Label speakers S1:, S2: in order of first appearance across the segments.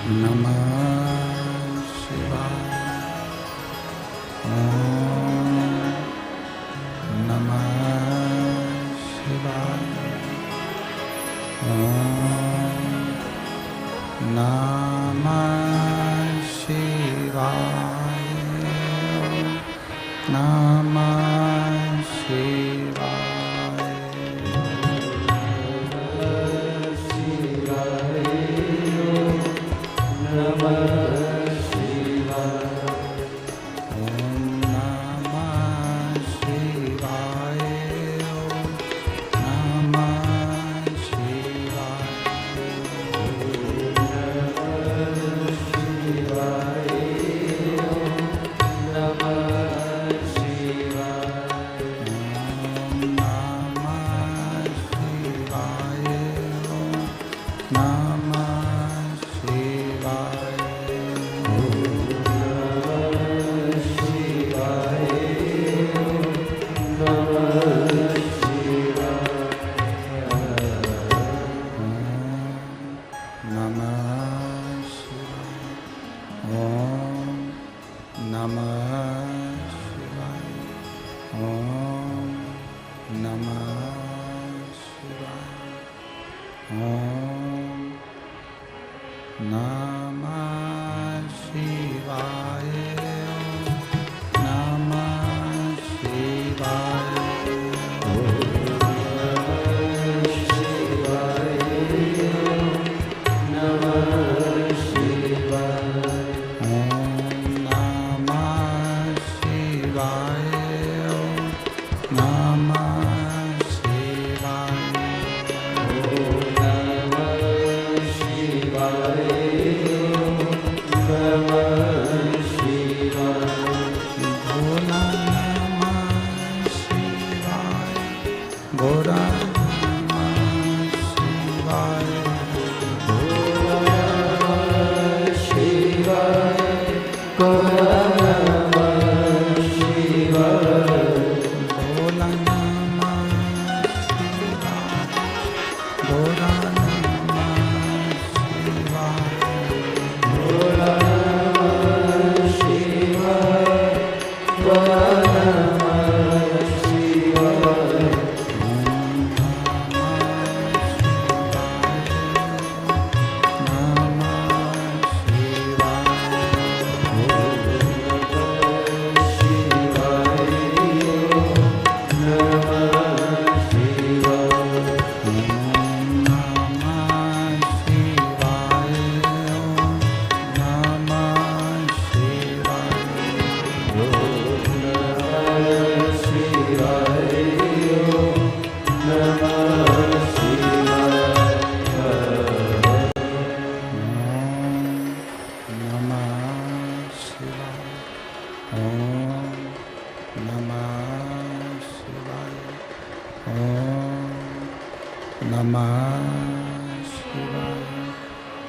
S1: नमः शिवाय। ओम नमः शिवाय। ओम नमः शिवाय। नमः शिवाय।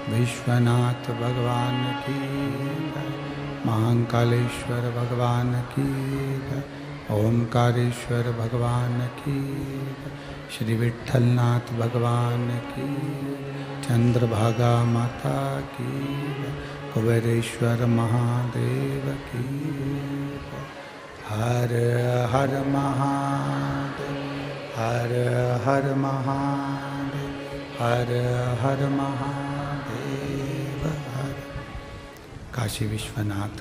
S1: विश्वनाथ भगवान की जय। महाकालेश्वर भगवान की जय। ओंकारेश्वर भगवान की जय। श्री विठ्ठलनाथ भगवान की जय। चंद्रभागा माता की जय। कुबेरेश्वर महादेव की जय। हर हर महादेव। हर हर महादेव। हर हर महादेव। काशी विश्वनाथ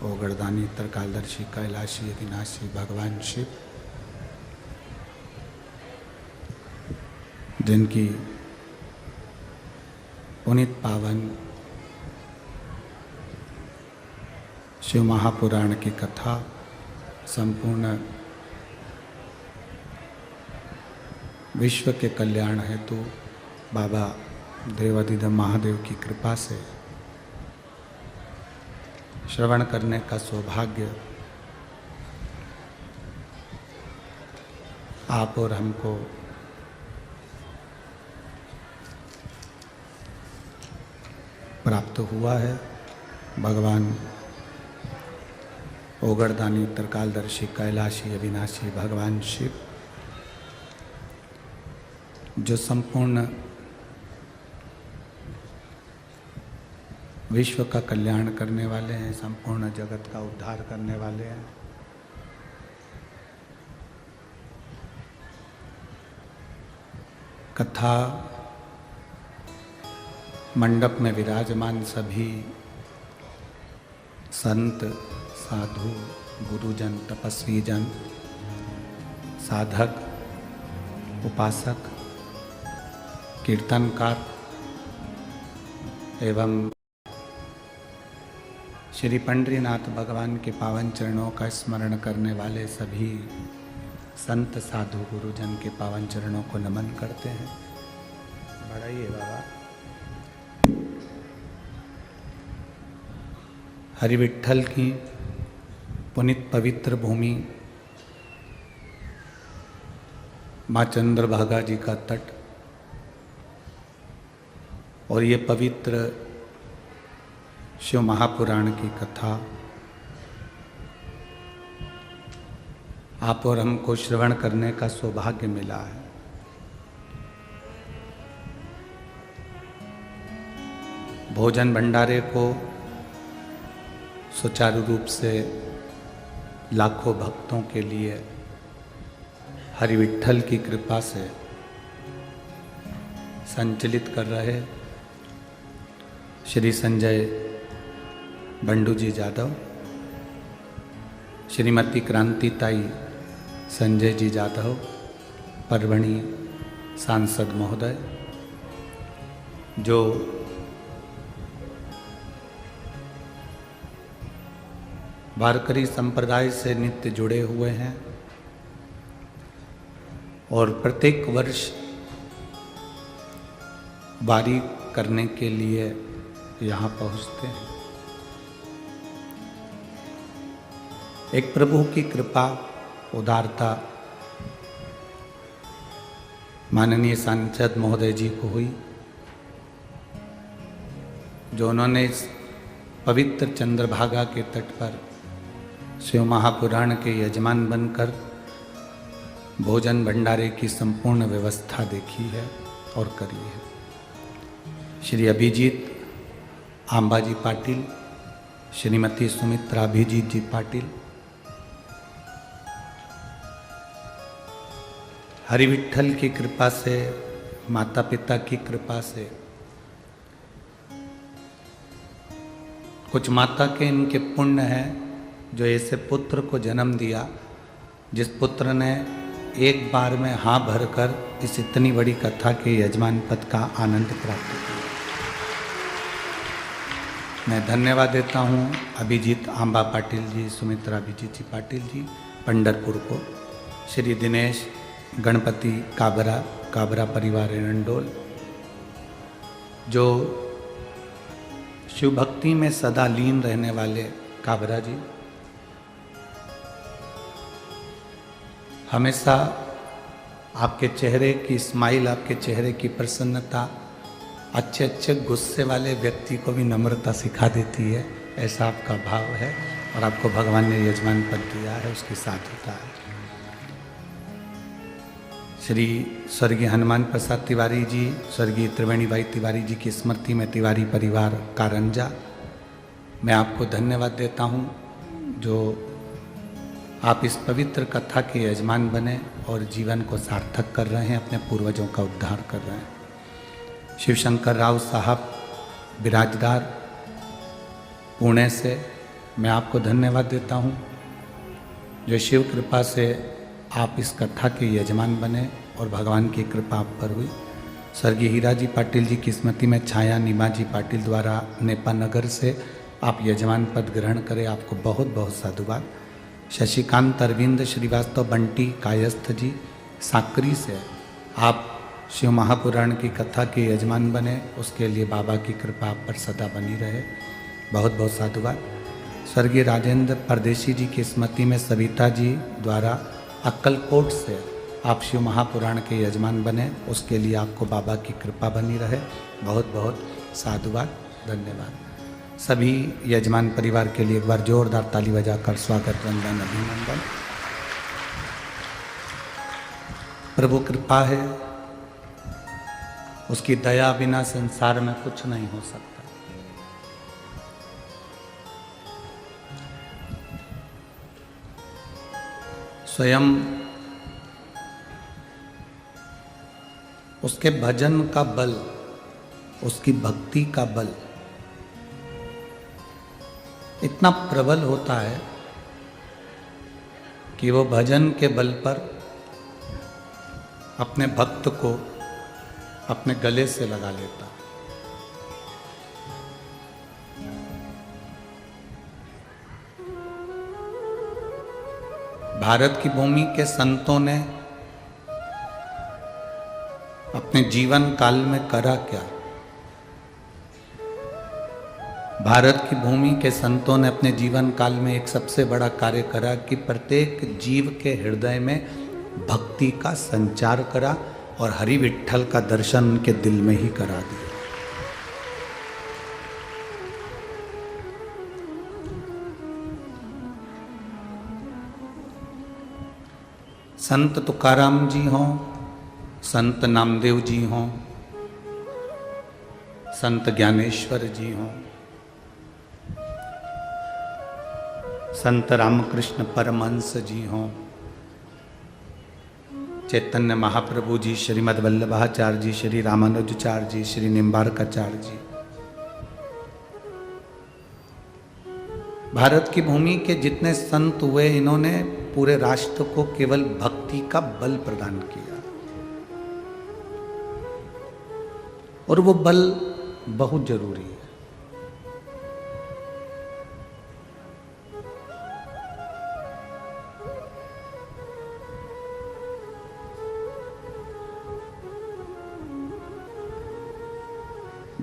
S1: ओगरदानी त्रिकालदर्शी कैलाशी अविनाशी भगवान शिव, जिनकी पुनीत पावन शिव महापुराण की कथा संपूर्ण विश्व के कल्याण हेतु बाबा देवाधिदेव महादेव की कृपा से श्रवण करने का सौभाग्य आप और हमको प्राप्त हुआ है। भगवान ओगरदानी त्रिकालदर्शी कैलाशी अविनाशी भगवान शिव, जो संपूर्ण विश्व का कल्याण करने वाले हैं, संपूर्ण जगत का उद्धार करने वाले हैं। कथा मंडप में विराजमान सभी संत, साधु, गुरुजन, तपस्वी जन, साधक, उपासक, कीर्तनकार एवं श्री पंडरीनाथ भगवान के पावन चरणों का स्मरण करने वाले सभी संत, साधु, गुरुजन के पावन चरणों को नमन करते हैं। बढ़ाइए बाबा। हरि विट्ठल की पुनित पवित्र भूमि माँ चंद्रभागा जी का तट और ये पवित्र शिव महापुराण की कथा आप और हमको श्रवण करने का सौभाग्य मिला है। भोजन भंडारे को सुचारू रूप से लाखों भक्तों के लिए हरि विट्ठल की कृपा से संचालित कर रहे श्री संजय बंडू जी जादव, श्रीमती क्रांतिताई संजय जी जाधव, परभणी सांसद महोदय, जो वारकरी संप्रदाय से नित्य जुड़े हुए हैं और प्रत्येक वर्ष वारी करने के लिए यहाँ पहुँचते हैं। एक प्रभु की कृपा, उदारता माननीय सांसद महोदय जी को हुई, जो उन्होंने इस पवित्र चंद्रभागा के तट पर शिव महापुराण के यजमान बनकर भोजन भंडारे की संपूर्ण व्यवस्था देखी है और करी है। श्री अभिजीत आंबाजी पाटिल, श्रीमती सुमित्रा अभिजीत जी पाटिल, हरि विट्ठल की कृपा से, माता पिता की कृपा से, कुछ माता के इनके पुण्य हैं जो ऐसे पुत्र को जन्म दिया जिस पुत्र ने एक बार में हाँ भरकर इस इतनी बड़ी कथा के यजमान पद का आनंद प्राप्त किया। मैं धन्यवाद देता हूँ अभिजीत आंबा पाटिल जी, सुमित्रा अभिजीत जी पाटिल जी पंढरपुर को, श्री दिनेश गणपति काबरा परिवार एरंडोल, जो शिव भक्ति में सदा लीन रहने वाले काबरा जी, हमेशा आपके चेहरे की स्माइल, आपके चेहरे की प्रसन्नता अच्छे अच्छे गुस्से वाले व्यक्ति को भी नम्रता सिखा देती है। ऐसा आपका भाव है और आपको भगवान ने यजमान पद दिया है, उसकी साधुता है। श्री स्वर्गीय हनुमान प्रसाद तिवारी जी, स्वर्गीय त्रिवेणी बाई तिवारी जी की स्मृति में तिवारी परिवार कारंजा, मैं आपको धन्यवाद देता हूँ जो आप इस पवित्र कथा के यजमान बने और जीवन को सार्थक कर रहे हैं, अपने पूर्वजों का उद्धार कर रहे हैं। शिव शंकर राव साहब बिराजदार पुणे से, मैं आपको धन्यवाद देता हूँ जो शिव कृपा से आप इस कथा के यजमान बने और भगवान की कृपा आप पर हुई। स्वर्गीय हीरा जी पाटिल जी की स्मृति में छाया नीमा जी पाटिल द्वारा नेपा नगर से आप यजमान पद ग्रहण करें, आपको बहुत बहुत साधुवाद। शशिकांत अरविंद श्रीवास्तव बंटी कायस्थ जी साकरी से आप शिव महापुराण की कथा के यजमान बने, उसके लिए बाबा की कृपा आप पर सदा बनी रहे, बहुत बहुत साधुवाद। स्वर्गीय राजेंद्र परदेशी जी की स्मृति में सविता जी द्वारा अक्कलकोट से आप शिव महापुराण के यजमान बने, उसके लिए आपको बाबा की कृपा बनी रहे, बहुत बहुत साधुवाद, धन्यवाद। सभी यजमान परिवार के लिए एक बार जोरदार ताली बजाकर स्वागत, वंदन, अभिनंदन। प्रभु कृपा है, उसकी दया बिना संसार में कुछ नहीं हो सकता। स्वयं उसके भजन का बल, उसकी भक्ति का बल इतना प्रबल होता है कि वो भजन के बल पर अपने भक्त को अपने गले से लगा लेता। भारत की भूमि के संतों ने अपने जीवन काल में करा क्या? भारत की भूमि के संतों ने अपने जीवन काल में एक सबसे बड़ा कार्य करा कि प्रत्येक जीव के हृदय में भक्ति का संचार करा और हरि विठ्ठल का दर्शन उनके दिल में ही करा दिया। संत तुकाराम जी हों, संत नामदेव जी हों, संत ज्ञानेश्वर जी हों, संत रामकृष्ण परमहंस जी हों, चैतन्य महाप्रभु जी, श्रीमद् वल्लभाचार्य जी, श्री रामानुजाचार्य जी, श्री निम्बार्काचार्य जी, भारत की भूमि के जितने संत हुए, इन्होंने पूरे राष्ट्र को केवल भक्ति का बल प्रदान किया। और वो बल बहुत जरूरी है।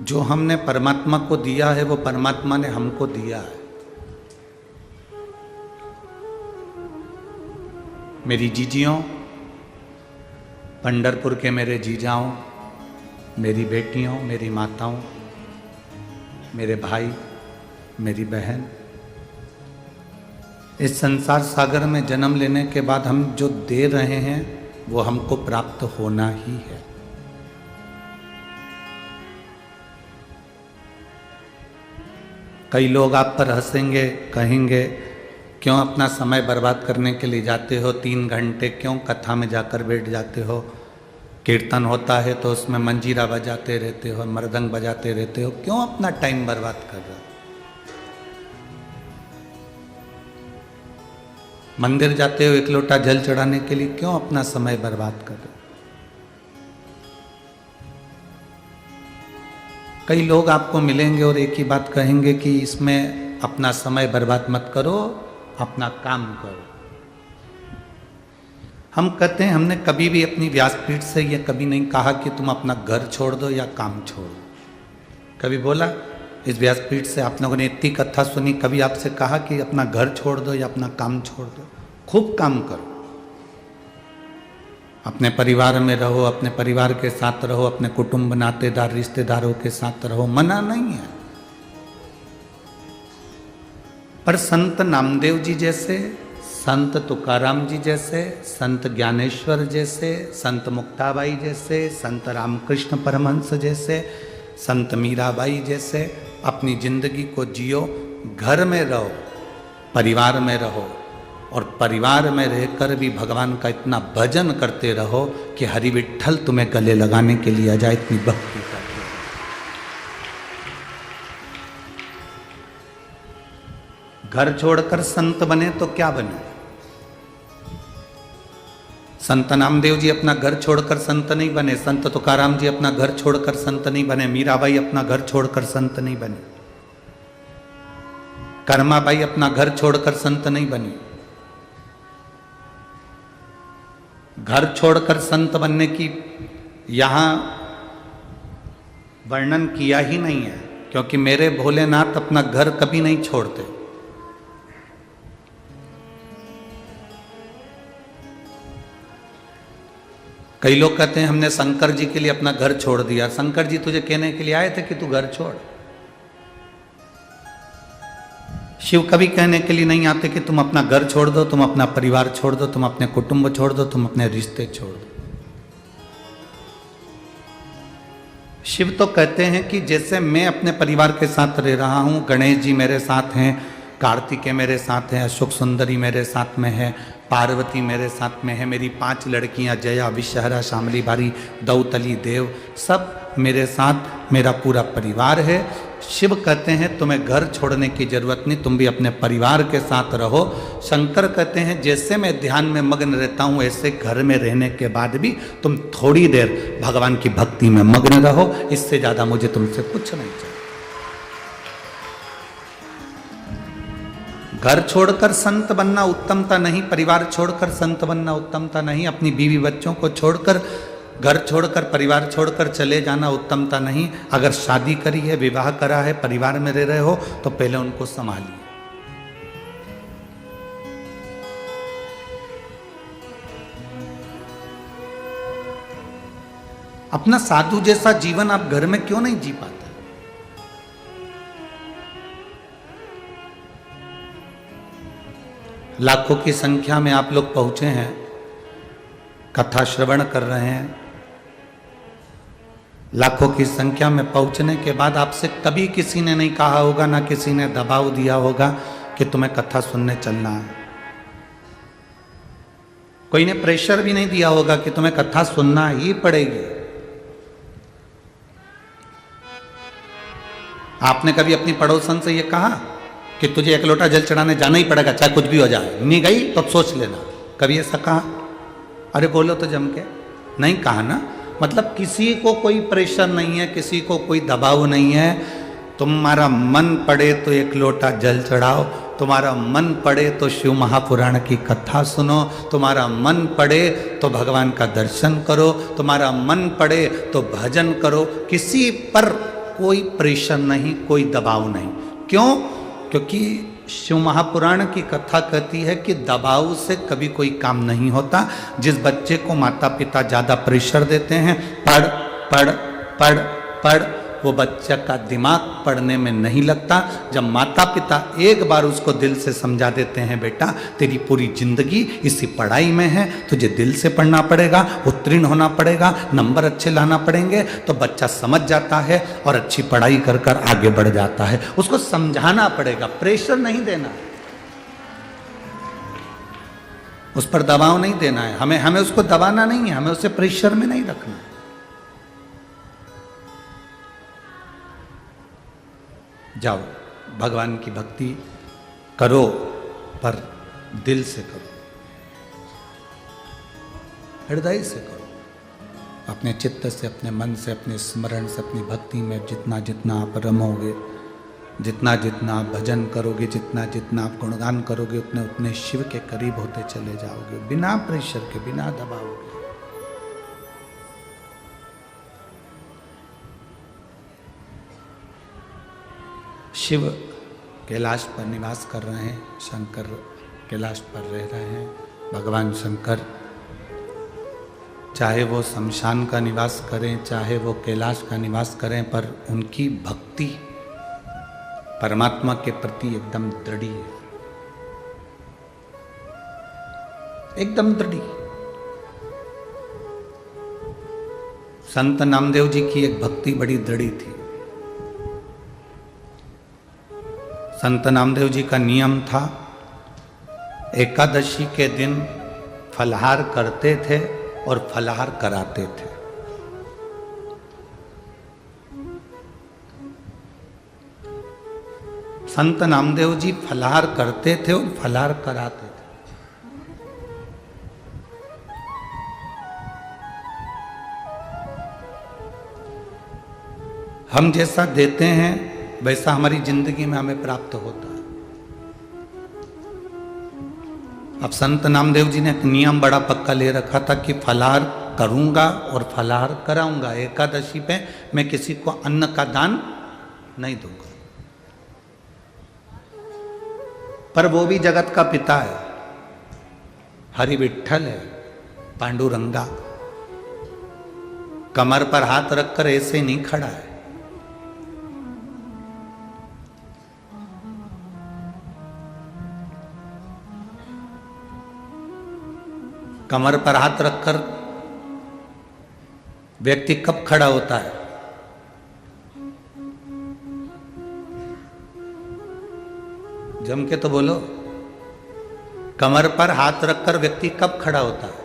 S1: जो हमने परमात्मा को दिया है वो परमात्मा ने हमको दिया है। मेरी जीजियों, पंढरपुर के मेरे जीजाओं, मेरी बेटियों, मेरी माताओं, मेरे भाई, मेरी बहन, इस संसार सागर में जन्म लेने के बाद हम जो दे रहे हैं वो हमको प्राप्त होना ही है। कई लोग आप पर हंसेंगे, कहेंगे क्यों अपना समय बर्बाद करने के लिए जाते हो, 3 घंटे क्यों कथा में जाकर बैठ जाते हो, कीर्तन होता है तो उसमें मंजीरा बजाते रहते हो, मृदंग बजाते रहते हो, क्यों अपना टाइम बर्बाद कर रहे हो? मंदिर जाते हो 1 लोटा जल चढ़ाने के लिए, क्यों अपना समय बर्बाद कर रहे हो? कई लोग आपको मिलेंगे और एक ही बात कहेंगे कि इसमें अपना समय बर्बाद मत करो, अपना काम करो। हम कहते हैं, हमने कभी भी अपनी व्यासपीठ से ये कभी नहीं कहा कि तुम अपना घर छोड़ दो या काम छोड़ दो। कभी बोला? इस व्यासपीठ से आप लोगों ने इतनी कथा सुनी, कभी आपसे कहा कि अपना घर छोड़ दो या अपना काम छोड़ दो? खूब काम करो, अपने परिवार में रहो, अपने परिवार के साथ रहो, अपने कुटुंब नातेदार रिश्तेदारों के साथ रहो, मना नहीं है। पर संत नामदेव जी जैसे, संत तुकाराम जी जैसे, संत ज्ञानेश्वर जैसे, संत मुक्ताबाई जैसे, संत रामकृष्ण परमहंस जैसे, संत मीराबाई जैसे अपनी जिंदगी को जियो। घर में रहो, परिवार में रहो, और परिवार में रहकर भी भगवान का इतना भजन करते रहो कि हरि विठ्ठल तुम्हें गले लगाने के लिए आ जाए, इतनी भक्ति करते। घर छोड़कर संत बने तो क्या बने? संत नामदेव जी अपना घर छोड़कर संत नहीं बने, संत तुकाराम जी अपना घर छोड़कर संत नहीं बने, मीराबाई अपना घर छोड़कर संत नहीं बने, कर्माबाई अपना घर छोड़कर संत नहीं बनी। घर छोड़कर संत बनने की यहां वर्णन किया ही नहीं है, क्योंकि मेरे भोलेनाथ अपना घर कभी नहीं छोड़ते। कई लोग कहते हैं हमने शंकर जी के लिए अपना घर छोड़ दिया। शंकर जी तुझे कहने के लिए आए थे कि तू घर छोड़। शिव कभी कहने के लिए नहीं आते कि तुम अपना घर छोड़ दो, तुम अपना परिवार छोड़ दो, तुम अपने कुटुंब छोड़ दो, तुम अपने रिश्ते छोड़ दो। शिव तो कहते हैं कि जैसे मैं अपने परिवार के साथ रह रहा हूं, गणेश जी मेरे साथ हैं, कार्तिकेय मेरे साथ हैं, अशोक सुंदरी मेरे साथ में है, पार्वती मेरे साथ में है, मेरी 5 लड़कियां जया, विषहरा, शामली बारी, दौतली, देव, सब मेरे साथ, मेरा पूरा परिवार है। शिव कहते हैं तुम्हें घर छोड़ने की जरूरत नहीं, तुम भी अपने परिवार के साथ रहो। शंकर कहते हैं जैसे मैं ध्यान में मग्न रहता हूं ऐसे घर में रहने के बाद भी तुम थोड़ी देर भगवान की भक्ति में मग्न रहो, इससे ज्यादा मुझे तुमसे कुछ नहीं चाहिए। घर छोड़कर संत बनना उत्तमता नहीं, परिवार छोड़कर संत बनना उत्तमता नहीं, अपनी बीवी बच्चों को छोड़कर, घर छोड़कर, परिवार छोड़कर चले जाना उत्तमता नहीं। अगर शादी करी है, विवाह करा है, परिवार में रह रहे हो तो पहले उनको संभालिए। अपना साधु जैसा जीवन आप घर में क्यों नहीं जी पाते? लाखों की संख्या में आप लोग पहुंचे हैं, कथा श्रवण कर रहे हैं। लाखों की संख्या में पहुंचने के बाद आपसे कभी किसी ने नहीं कहा होगा, ना किसी ने दबाव दिया होगा कि तुम्हें कथा सुनने चलना है। कोई ने प्रेशर भी नहीं दिया होगा कि तुम्हें कथा सुनना ही पड़ेगी। आपने कभी अपनी पड़ोसन से यह कहा कि तुझे 1 लोटा जल चढ़ाने जाना ही पड़ेगा, चाहे कुछ भी हो जाए? नहीं गई तो सोच लेना। कभी ऐसा कहा? अरे बोलो तो जम के। नहीं कहा ना। मतलब किसी को कोई प्रेशर नहीं है, किसी को कोई दबाव नहीं है। तुम्हारा मन पड़े तो 1 लोटा जल चढ़ाओ, तुम्हारा मन पड़े तो शिव महापुराण की कथा सुनो, तुम्हारा मन पड़े तो भगवान का दर्शन करो, तुम्हारा मन पड़े तो भजन करो। किसी पर कोई प्रेशर नहीं, कोई दबाव नहीं। क्यों? क्योंकि शिव महापुराण की कथा कहती है कि दबाव से कभी कोई काम नहीं होता। जिस बच्चे को माता पिता ज़्यादा प्रेशर देते हैं, पढ़ पढ़ पढ़ पढ़, वो बच्चा का दिमाग पढ़ने में नहीं लगता। जब माता पिता एक बार उसको दिल से समझा देते हैं, बेटा तेरी पूरी जिंदगी इसी पढ़ाई में है, तुझे दिल से पढ़ना पड़ेगा, उत्तीर्ण होना पड़ेगा, नंबर अच्छे लाना पड़ेंगे, तो बच्चा समझ जाता है और अच्छी पढ़ाई कर कर आगे बढ़ जाता है। उसको समझाना पड़ेगा, प्रेशर नहीं देना, उस पर दबाव नहीं देना है। हमें उसको दबाना नहीं है, हमें उसे प्रेशर में नहीं रखना है। जाओ भगवान की भक्ति करो, पर दिल से करो, हृदय से करो। अपने चित्त से, अपने मन से, अपने स्मरण से, अपनी भक्ति में जितना जितना आप रमोगे, जितना जितना आप भजन करोगे, जितना जितना आप गुणगान करोगे, उतने उतने शिव के करीब होते चले जाओगे, बिना प्रेशर के, बिना दबाव के। शिव कैलाश पर निवास कर रहे हैं, शंकर कैलाश पर रह रहे हैं। भगवान शंकर चाहे वो शमशान का निवास करें, चाहे वो कैलाश का निवास करें, पर उनकी भक्ति परमात्मा के प्रति एकदम दृढ़ है, एकदम दृढ़। संत नामदेव जी की एक भक्ति बड़ी दृढ़ थी। संत नामदेव जी का नियम था, एकादशी के दिन फलाहार करते थे और फलाहार कराते थे। संत नामदेव जी फलाहार करते थे और फलाहार कराते थे। हम जैसा देते हैं वैसा हमारी जिंदगी में हमें प्राप्त होता है। अब संत नामदेव जी ने एक नियम बड़ा पक्का ले रखा था कि फलाहार करूंगा और फलाहार कराऊंगा। एकादशी पे मैं किसी को अन्न का दान नहीं दूंगा। पर वो भी जगत का पिता है, हरि विठ्ठल है, पांडुरंगा। कमर पर हाथ रखकर ऐसे नहीं खड़ा है। कमर पर हाथ रखकर व्यक्ति कब खड़ा होता है? जम के तो बोलो। कमर पर हाथ रखकर व्यक्ति कब खड़ा होता है?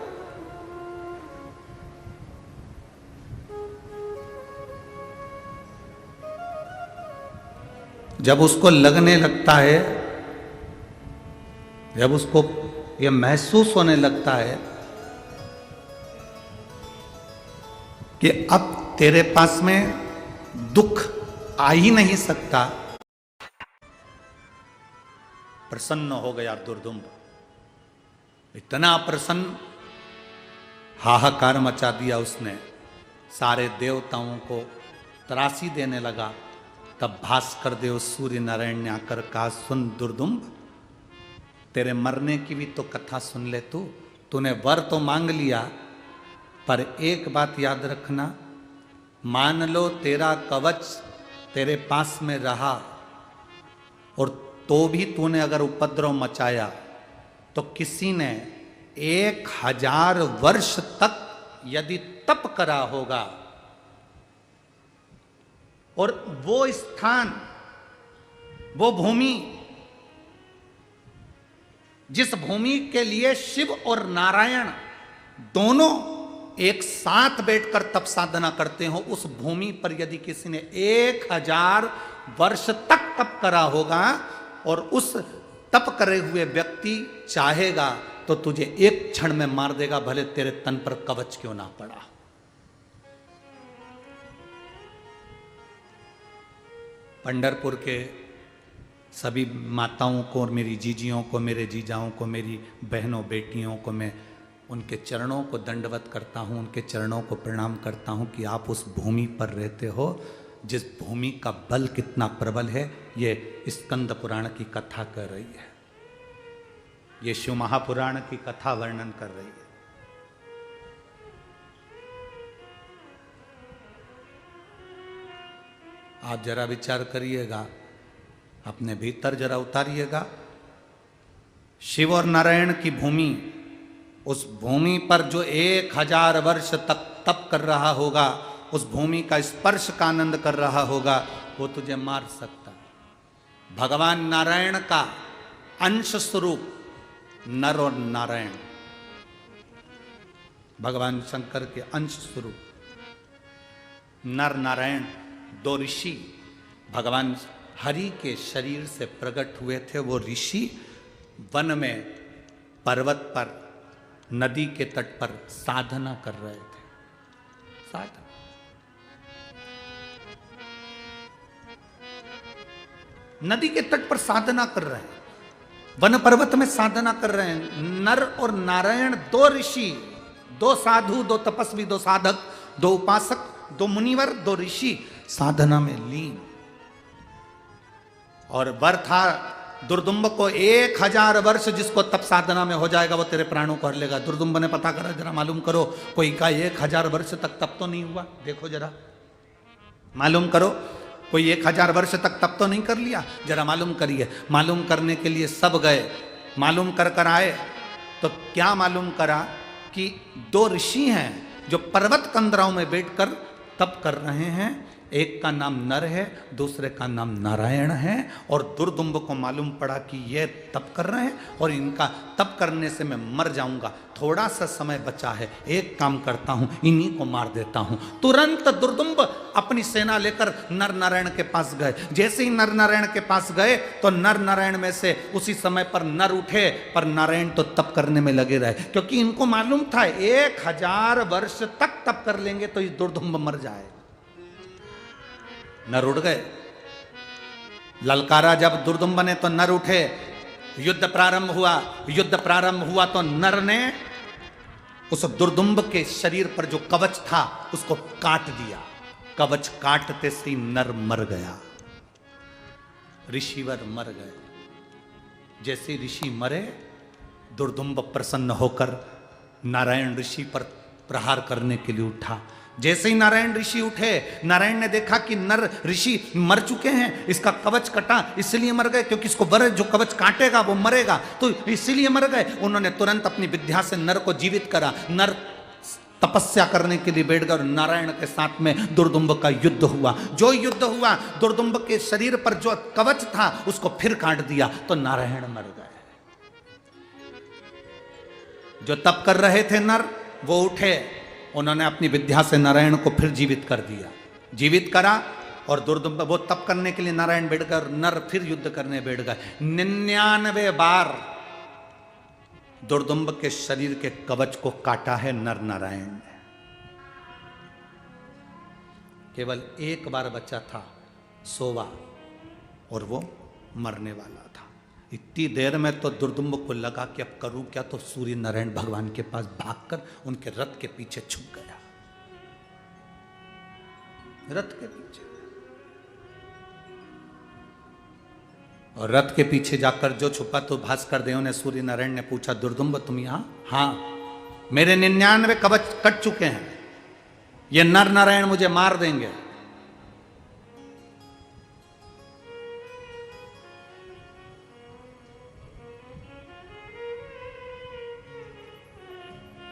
S1: जब उसको लगने लगता है, जब उसको यह महसूस होने लगता है कि अब तेरे पास में दुख आ ही नहीं सकता, प्रसन्न हो गया दुर्दुम्ब। इतना प्रसन्न, हाहाकार मचा दिया उसने, सारे देवताओं को त्रासी देने लगा। तब भास्कर देव सूर्य नारायण ने आकर कहा, सुन दुर्दुम्ब, तेरे मरने की भी तो कथा सुन ले। तूने वर तो मांग लिया, पर एक बात याद रखना, मान लो तेरा कवच तेरे पास में रहा और तो भी तूने अगर उपद्रव मचाया तो किसी ने 1000 वर्ष तक यदि तप करा होगा और वो स्थान, वो भूमि, जिस भूमि के लिए शिव और नारायण दोनों एक साथ बैठकर तप साधना करते हो, उस भूमि पर यदि किसी ने 1000 वर्ष तक तप करा होगा और उस तप करे हुए व्यक्ति चाहेगा तो तुझे एक क्षण में मार देगा, भले तेरे तन पर कवच क्यों ना पड़ा। पंढरपुर के सभी माताओं को और मेरी जीजियों को, मेरे जीजाओं को, मेरी बहनों बेटियों को मैं उनके चरणों को दंडवत करता हूँ, उनके चरणों को प्रणाम करता हूँ कि आप उस भूमि पर रहते हो जिस भूमि का बल कितना प्रबल है, ये स्कंद पुराण की कथा कर रही है, ये शिव महापुराण की कथा वर्णन कर रही है। आप जरा विचार करिएगा, अपने भीतर जरा उतारिएगा, शिव और नारायण की भूमि, उस भूमि पर जो 1000 वर्ष तक तप कर रहा होगा, उस भूमि का स्पर्श का आनंद कर रहा होगा, वो तुझे मार सकता। भगवान नारायण का अंश स्वरूप नर और नारायण, भगवान शंकर के अंश स्वरूप नर नारायण दो ऋषि भगवान हरि के शरीर से प्रकट हुए थे। वो ऋषि वन में, पर्वत पर, नदी के तट पर साधना कर रहे थे। साधना, नदी के तट पर साधना कर रहे हैं, वन पर्वत में साधना कर रहे हैं। नर और नारायण दो ऋषि, दो साधु, दो तपस्वी, दो साधक, दो उपासक, दो मुनिवर, दो ऋषि साधना में लीन। और वर था दुर्दुम्ब को 1000 वर्ष जिसको तप साधना में हो जाएगा वो तेरे प्राणों को हर लेगा। दुर्दुम्ब ने पता करा, जरा मालूम करो, कोई का 1000 वर्ष तक तप तो नहीं हुआ? देखो जरा, मालूम करो, कोई 1000 वर्ष तक तप तो नहीं कर लिया? जरा मालूम करिए। मालूम करने के लिए सब गए, मालूम कर आए तो क्या मालूम करा कि दो ऋषि हैं जो पर्वत कंदराओं में बैठकर तप कर रहे हैं। एक का नाम नर है, दूसरे का नाम नारायण है। और दुर्दुम्ब को मालूम पड़ा कि ये तप कर रहे हैं और इनका तप करने से मैं मर जाऊंगा, थोड़ा सा समय बचा है, एक काम करता हूं, इन्हीं को मार देता हूं। तुरंत दुर्दुम्ब अपनी सेना लेकर नर नारायण के पास गए। जैसे ही नर नारायण के पास गए तो नर नारायण में से उसी समय पर नर उठे, पर नारायण तो तप करने में लगे रहे, क्योंकि इनको मालूम था 1000 वर्ष तक तप कर लेंगे तो इस दुर्दुम्ब मर जाए। नर उठ गए, ललकारा जब दुर्दुम्ब ने तो नर उठे, युद्ध प्रारंभ हुआ। युद्ध प्रारंभ हुआ तो नर ने उस दुर्दुम्ब के शरीर पर जो कवच था उसको काट दिया। कवच काटते से नर मर गया, ऋषिवर मर गए। जैसे ऋषि मरे, दुर्दुम्ब प्रसन्न होकर नारायण ऋषि पर प्रहार करने के लिए उठा। जैसे ही नारायण ऋषि उठे, नारायण ने देखा कि नर ऋषि मर चुके हैं, इसका कवच कटा, इसलिए मर गए, क्योंकि इसको वर जो कवच काटेगा वो मरेगा, तो इसीलिए मर गए। उन्होंने तुरंत अपनी विद्या से नर को जीवित करा। नर तपस्या करने के लिए बैठ गए और नारायण के साथ में दुर्दुम्ब का युद्ध हुआ। जो युद्ध हुआ, दुर्दुम्ब के शरीर पर जो कवच था उसको फिर काट दिया तो नारायण मर गए। जो तप कर रहे थे नर वो उठे, उन्होंने अपनी विद्या से नारायण को फिर जीवित कर दिया, जीवित करा। और दुर्दुम्ब वो तप करने के लिए नारायण बैठ गए, नर फिर युद्ध करने बैठ गए। 99 बार दुर्दुम्ब के शरीर के कवच को काटा है नर नारायण ने। केवल एक बार बचा था सोवा, और वो मरने वाला था। इतनी देर में तो दुर्दुम्ब को लगा कि अब करूं क्या, तो सूर्य नारायण भगवान के पास भागकर उनके रथ के पीछे छुप गया, रथ के पीछे। और रथ के पीछे जाकर जो छुपा तो भास्कर देव ने, सूर्य नारायण ने पूछा, दुर्दुम्ब तुम यहां? हाँ, मेरे 99 कवच कट चुके हैं, ये नर नारायण मुझे मार देंगे।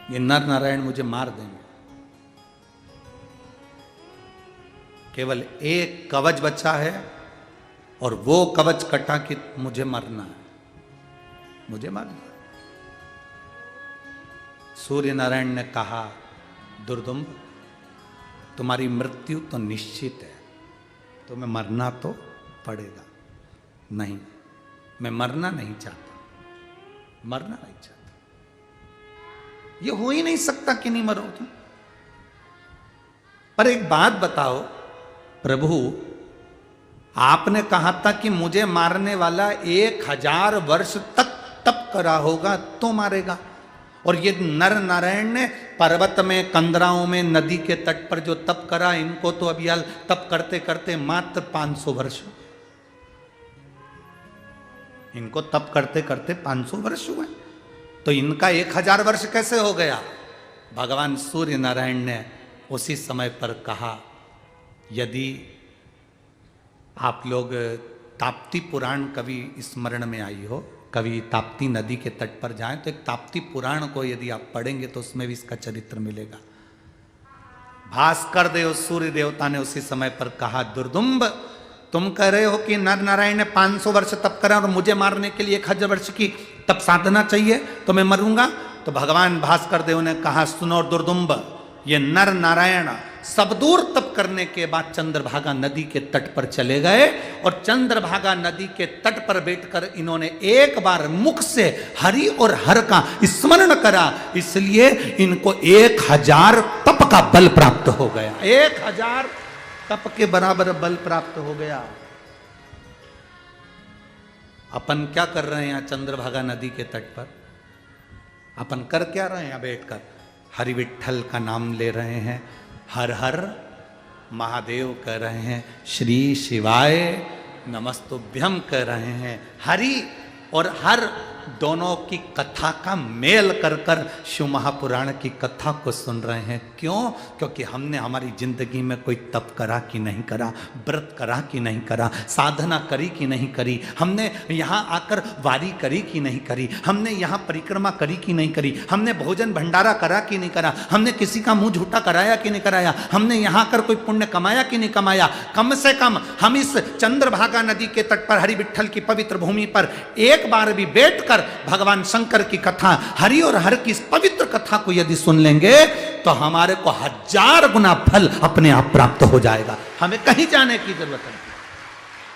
S1: ये नर नारायण मुझे मार देंगे। केवल एक कवच बचा है, और वो कवच कटा कि मुझे मरना है, मुझे मरना है। सूर्य नारायण ने कहा, दुर्दुम्ब तुम्हारी मृत्यु तो निश्चित है, तुम्हें मरना तो पड़ेगा। नहीं, मैं मरना नहीं चाहता, मरना नहीं चाहता। ये हो ही नहीं सकता कि नहीं मरो तुम। पर एक बात बताओ प्रभु, आपने कहा था कि मुझे मारने वाला 1000 वर्ष तक तप करा होगा तो मारेगा, और ये नर नारायण ने पर्वत में, कंदराओं में, नदी के तट पर जो तप करा, इनको तो अभी तप करते करते मात्र 500 वर्ष, इनको तप करते करते 500 वर्ष हुए, तो इनका 1000 वर्ष कैसे हो गया? भगवान सूर्य नारायण ने उसी समय पर कहा, यदि आप लोग ताप्ती पुराण कभी स्मरण में आई हो, कभी ताप्ती नदी के तट पर जाएं, तो एक ताप्ती पुराण को यदि आप पढ़ेंगे तो उसमें भी इसका चरित्र मिलेगा। भास्कर देव सूर्य देवता ने उसी समय पर कहा, दुर्दुम्ब तुम कह रहे हो कि नर नारायण ने 500 वर्ष तप करा और मुझे मारने के लिए 1000 वर्ष की तप साधना चाहिए, तो मैं मरूंगा। तो भगवान भास्कर देव ने कहा, सुनो दुर्दुम्ब, ये नर नारायण सब दूर तप करने के बाद चंद्रभागा नदी के तट पर चले गए, और चंद्रभागा नदी के तट पर बैठकर इन्होंने एक बार मुख से हरि और हर का स्मरण करा, इसलिए इनको 1000 तप का बल प्राप्त हो गया। 1000 तप के बराबर बल प्राप्त हो गया। अपन क्या कर रहे हैं यहाँ चंद्रभागा नदी के तट पर? अपन कर क्या रहे हैं यहाँ बैठकर? हरि विठ्ठल का नाम ले रहे हैं, हर हर महादेव कह रहे हैं, श्री शिवाय नमस्तुभ्यम कह रहे हैं। हरि और हर दोनों की कथा का मेल कर कर शिव महापुराण की कथा को सुन रहे हैं। क्यों? क्योंकि हमने हमारी जिंदगी में कोई तप करा कि नहीं करा, व्रत करा कि नहीं करा, साधना करी कि नहीं करी, हमने यहाँ आकर वारी करी कि नहीं करी, हमने यहाँ परिक्रमा करी कि नहीं करी, हमने भोजन भंडारा करा कि नहीं करा, हमने किसी का मुंह झूठा कराया कि नहीं कराया, हमने यहाँ आकर कोई पुण्य कमाया कि नहीं कमाया। कम से कम हम इस चंद्रभागा नदी के तट पर हरि विठ्ठल की पवित्र भूमि पर एक बार भी बैठकर भगवान शंकर की कथा, हरि और हर की इस पवित्र कथा को यदि सुन लेंगे तो हमारे को 1000 गुना फल अपने आप प्राप्त हो जाएगा। हमें कहीं जाने की जरूरत नहीं।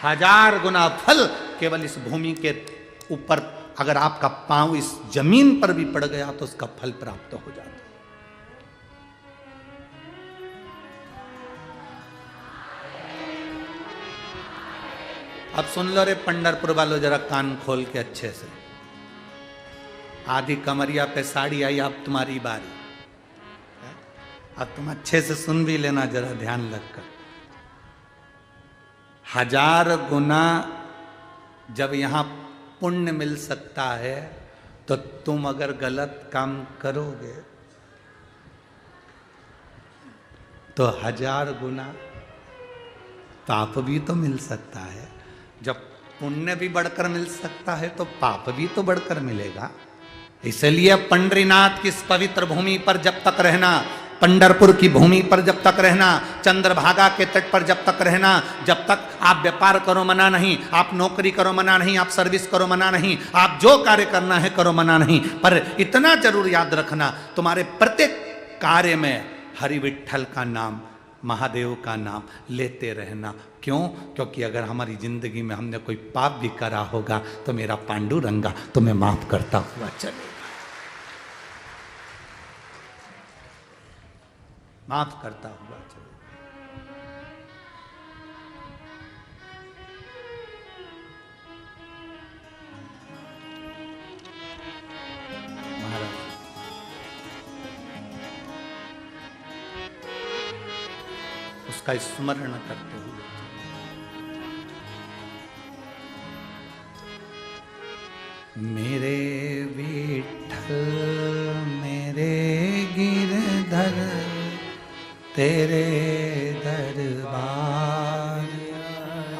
S1: 1000 गुना फल केवल इस भूमि के ऊपर, अगर आपका पांव इस जमीन पर भी पड़ गया तो उसका फल प्राप्त हो जाता है। अब सुन लो रे पंढरपुर वालों, जरा कान खोल के अच्छे से। आधी कमरिया पे साड़ी आई, अब तुम्हारी बारी। अब तुम अच्छे से सुन भी लेना जरा ध्यान लगकर। 1000 गुना जब यहां पुण्य मिल सकता है तो तुम अगर गलत काम करोगे तो 1000 गुना पाप भी तो मिल सकता है। जब पुण्य भी बढ़कर मिल सकता है तो पाप भी तो बढ़कर मिलेगा। इसलिए पंढरीनाथ की इस पवित्र भूमि पर जब तक रहना, पंढरपुर की भूमि पर जब तक रहना, चंद्रभागा के तट पर जब तक रहना, जब तक आप व्यापार करो मना नहीं, आप नौकरी करो मना नहीं, आप सर्विस करो मना नहीं, आप जो कार्य करना है करो मना नहीं, पर इतना जरूर याद रखना तुम्हारे प्रत्येक कार्य में हरि विठ्ठल का नाम, महादेव का नाम लेते रहना। क्यों? क्योंकि अगर हमारी जिंदगी में हमने कोई पाप भी करा होगा तो मेरा पांडुरंगा तुम्हें माफ करता हुआ चलेगा, माफ करता हुआ चलेगा। महाराज उसका स्मरण करते हुए मेरे विठ्ठल मेरे गिरधर तेरे दरबार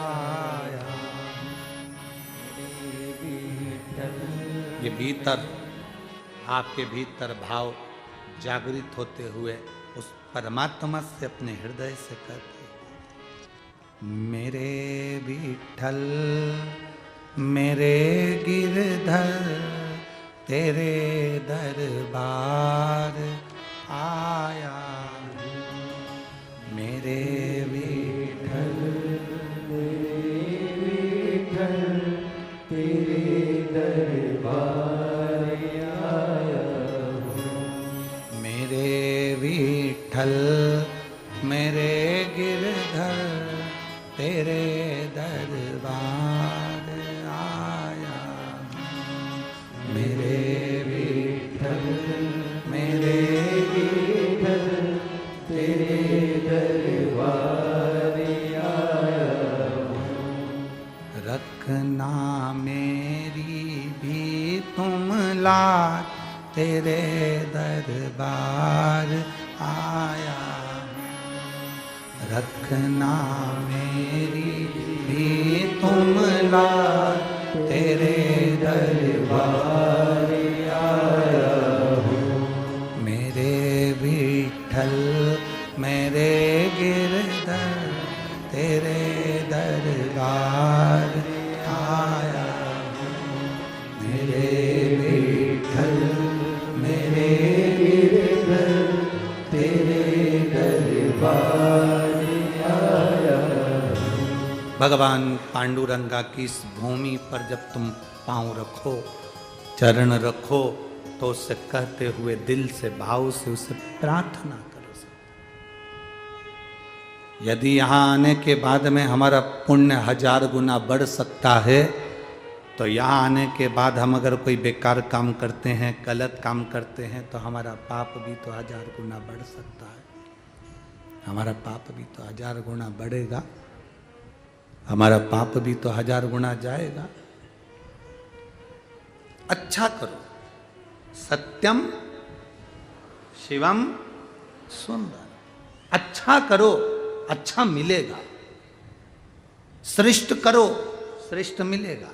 S1: आया। ये भीतर, आपके भीतर भाव जागृत होते हुए उस परमात्मा से अपने हृदय से कहते, मेरे विठ्ठल मेरे गिरधर तेरे दरबार आया। मेरे विठ्ठल तेरे दरबार आया। मेरे विठ्ठल मेरे गिरधर तेरे दरबार आया। मेरे विठ्ठल मेरे गिरधर तेरे दरबार आया। रखना मेरी भी तुम लाज तेरे दरबार आया। रखना मेरी भी तुम लाज तेरे दरबार आया। मेरे विठ्ठल मेरे गिरधर तेरे दरबार आया। मेरे विठ्ठल मेरे गिरधर तेरे दरबार आया। भगवान पांडुरंगा की इस भूमि पर जब तुम पांव रखो, चरण रखो, तो उससे कहते हुए दिल से भाव से उसे प्रार्थना करो। यदि यहाँ आने के बाद में हमारा पुण्य 1000 गुना बढ़ सकता है, तो यहाँ आने के बाद हम अगर कोई बेकार काम करते हैं, गलत काम करते हैं, तो हमारा पाप भी तो 1000 गुना बढ़ सकता है। हमारा पाप भी तो 1000 गुना बढ़ेगा, हमारा पाप भी तो 1000 गुना जाएगा। अच्छा करो, सत्यम शिवम सुंदर। अच्छा करो, अच्छा मिलेगा। श्रेष्ठ करो, श्रेष्ठ मिलेगा।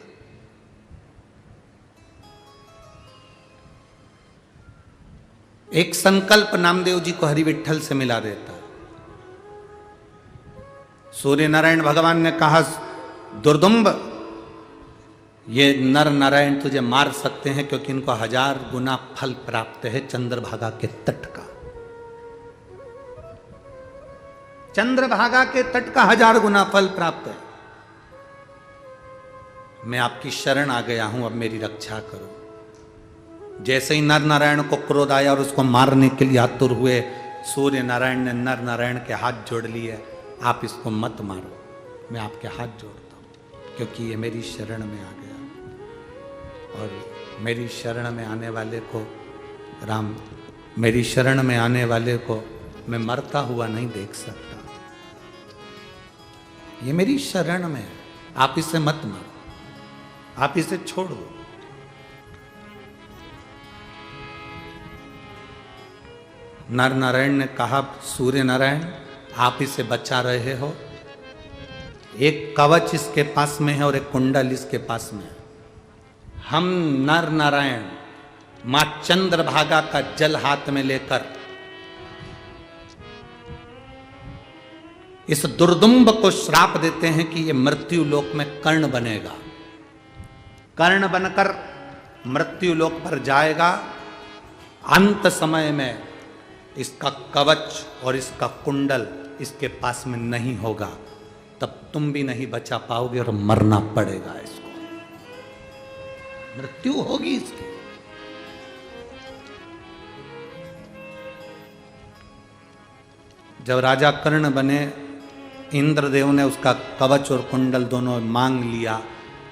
S1: एक संकल्प नामदेव जी को हरि विठ्ठल से मिला देता। सूर्य नारायण भगवान ने कहा, दुर्दुम्ब, ये नर नारायण तुझे मार सकते हैं क्योंकि इनको 1000 गुना फल प्राप्त है चंद्रभागा के तट का। चंद्रभागा के तट का 1000 गुना फल प्राप्त है। मैं आपकी शरण आ गया हूं, अब मेरी रक्षा करो। जैसे ही नर नारायण को क्रोध आया और उसको मारने के लिए आतुर हुए, सूर्य नारायण ने नर नारायण के हाथ जोड़ लिए, आप इसको मत मारो, मैं आपके हाथ जोड़ता हूं, क्योंकि ये मेरी शरण में आ गया। और मेरी शरण में आने वाले को राम, मेरी शरण में आने वाले को मैं मरता हुआ नहीं देख सकता। ये मेरी शरण में है, आप इसे मत मारो, आप इसे छोड़ो। नर नारायण ने कहा, सूर्य नारायण आप इसे बचा रहे हो, एक कवच इसके पास में है और एक कुंडल इसके पास में है। हम नर नारायण मां चंद्रभागा का जल हाथ में लेकर इस दुर्दुम्ब को श्राप देते हैं कि ये मृत्यु लोक में कर्ण बनेगा, कर्ण बनकर मृत्यु लोक पर जाएगा। अंत समय में इसका कवच और इसका कुंडल इसके पास में नहीं होगा, तब तुम भी नहीं बचा पाओगे और मरना पड़ेगा, इसको मृत्यु होगी इसकी। जब राजा कर्ण बने, इंद्रदेव ने उसका कवच और कुंडल दोनों मांग लिया,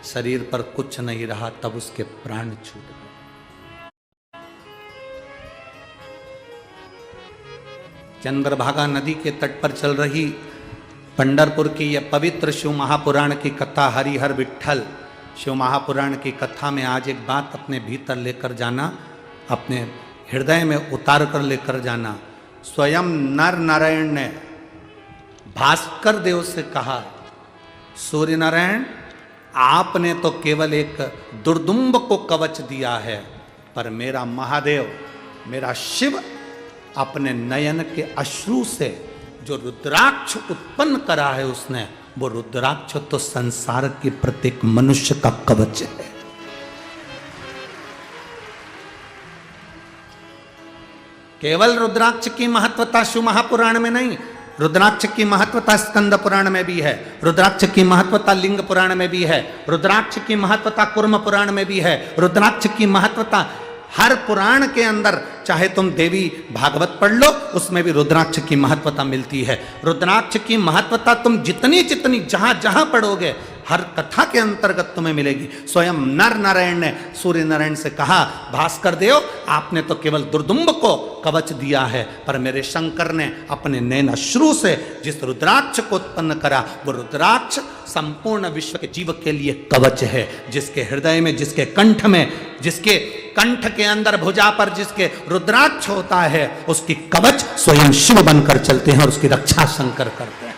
S1: शरीर पर कुछ नहीं रहा, तब उसके प्राण छूट गए। चंद्रभागा नदी के तट पर चल रही पंढरपुर की यह पवित्र शिव महापुराण की कथा, हरिहर विठ्ठल शिव महापुराण की कथा में आज एक बात अपने भीतर लेकर जाना, अपने हृदय में उतार कर लेकर जाना। स्वयं नर नारायण ने भास्कर देव से कहा, सूर्य नारायण आपने तो केवल एक दुर्दुम्ब को कवच दिया है, पर मेरा महादेव, मेरा शिव अपने नयन के अश्रु से जो रुद्राक्ष उत्पन्न करा है उसने, वो रुद्राक्ष तो संसार के प्रत्येक मनुष्य का कवच है। केवल रुद्राक्ष की महत्वता शिव महापुराण में नहीं, रुद्राक्ष की महत्वता स्कंद पुराण में भी है, रुद्राक्ष की महत्वता लिंग पुराण में भी है, रुद्राक्ष की महत्वता कुर्म पुराण में भी है, रुद्राक्ष की महत्वता हर पुराण के अंदर, चाहे तुम देवी भागवत पढ़ लो उसमें भी रुद्राक्ष की महत्वता मिलती है। रुद्राक्ष की महत्वता तुम जितनी जितनी जहां जहां पढ़ोगे हर कथा के अंतर्गत तुम्हें मिलेगी। स्वयं नर नारायण ने सूर्य नारायण से कहा, भास्कर देव आपने तो केवल दुर्दुम्ब को कवच दिया है, पर मेरे शंकर ने अपने नैन अश्रु से जिस रुद्राक्ष को उत्पन्न करा, वो रुद्राक्ष संपूर्ण विश्व के जीव के लिए कवच है। जिसके हृदय में, जिसके कंठ में, जिसके कंठ के अंदर भुजा पर जिसके रुद्राक्ष होता है, उसकी कवच स्वयं शिव बनकर चलते हैं और उसकी रक्षा शंकर करते हैं।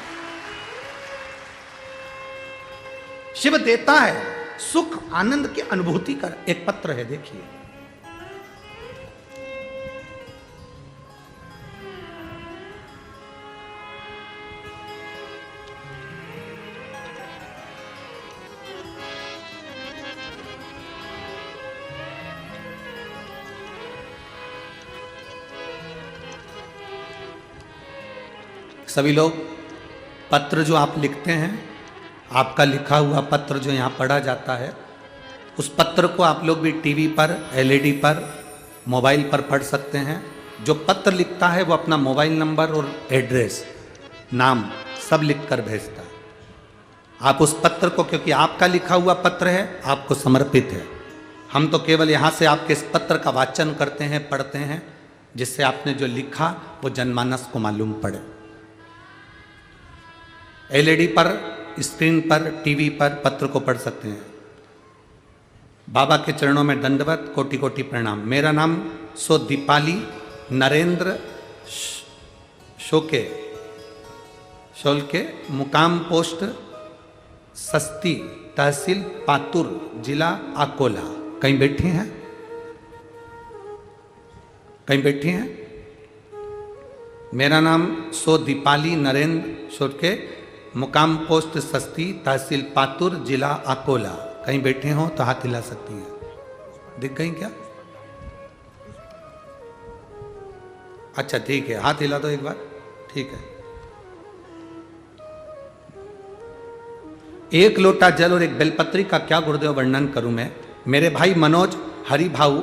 S1: शिव देता है सुख आनंद की अनुभूति कर। एक पत्र है, देखिए, सभी लोग पत्र जो आप लिखते हैं, आपका लिखा हुआ पत्र जो यहाँ पढ़ा जाता है, उस पत्र को आप लोग भी टीवी पर, एलईडी पर, मोबाइल पर पढ़ सकते हैं। जो पत्र लिखता है वो अपना मोबाइल नंबर और एड्रेस, नाम सब लिख कर भेजता है। आप उस पत्र को, क्योंकि आपका लिखा हुआ पत्र है, आपको समर्पित है। हम तो केवल यहाँ से आपके इस पत्र का वाचन करते हैं, पढ़ते हैं, जिससे आपने जो लिखा वो जनमानस को मालूम पड़े। एलईडी पर, स्क्रीन पर, टीवी पर पत्र को पढ़ सकते हैं। बाबा के चरणों में दंडवत, कोटि कोटि प्रणाम। मेरा नाम सो दीपाली नरेंद्र शोलके, मुकाम पोस्ट सस्ती, तहसील पातुर, जिला अकोला। कहीं बैठी हैं? कहीं बैठी हैं? मेरा नाम सो दीपाली नरेंद्र शोलके, मुकाम पोस्ट सस्ती, तहसील पातुर, जिला अकोला। कहीं बैठे हो तो हाथ हिला सकती हैं। दिख गई क्या? अच्छा ठीक है, हाथ हिला दो एक बार। ठीक है। एक लोटा जल और एक बेलपत्री का क्या गुरुदेव वर्णन करूं मैं। मेरे भाई मनोज हरि भाऊ,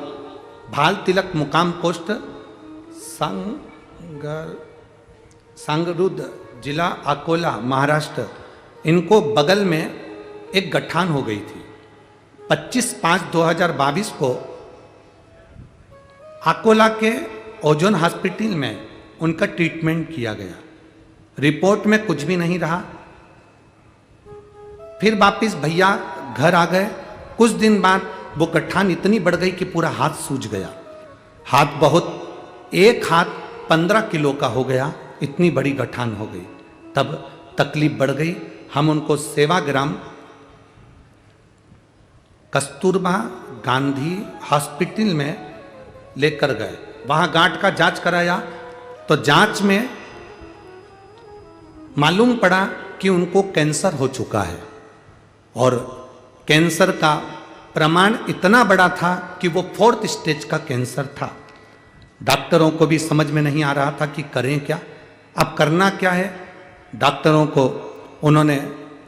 S1: भाल तिलक, मुकाम पोस्ट सांगरुद, जिला अकोला, महाराष्ट्र। इनको बगल में एक गठान हो गई थी। 25/5/2022 को अकोला के ओजोन हॉस्पिटल में उनका ट्रीटमेंट किया गया। रिपोर्ट में कुछ भी नहीं रहा। फिर वापिस भैया घर आ गए। कुछ दिन बाद वो गठान इतनी बढ़ गई कि पूरा हाथ सूज गया। हाथ बहुत, एक हाथ 15 किलो का हो गया, इतनी बड़ी गठान हो गई। तब तकलीफ बढ़ गई। हम उनको सेवाग्राम कस्तूरबा गांधी हॉस्पिटल में लेकर गए। वहाँ गांठ का जांच कराया तो जांच में मालूम पड़ा कि उनको कैंसर हो चुका है और कैंसर का प्रमाण इतना बड़ा था कि वो 4th स्टेज का कैंसर था। डॉक्टरों को भी समझ में नहीं आ रहा था कि करें क्या, अब करना क्या है। डॉक्टरों को उन्होंने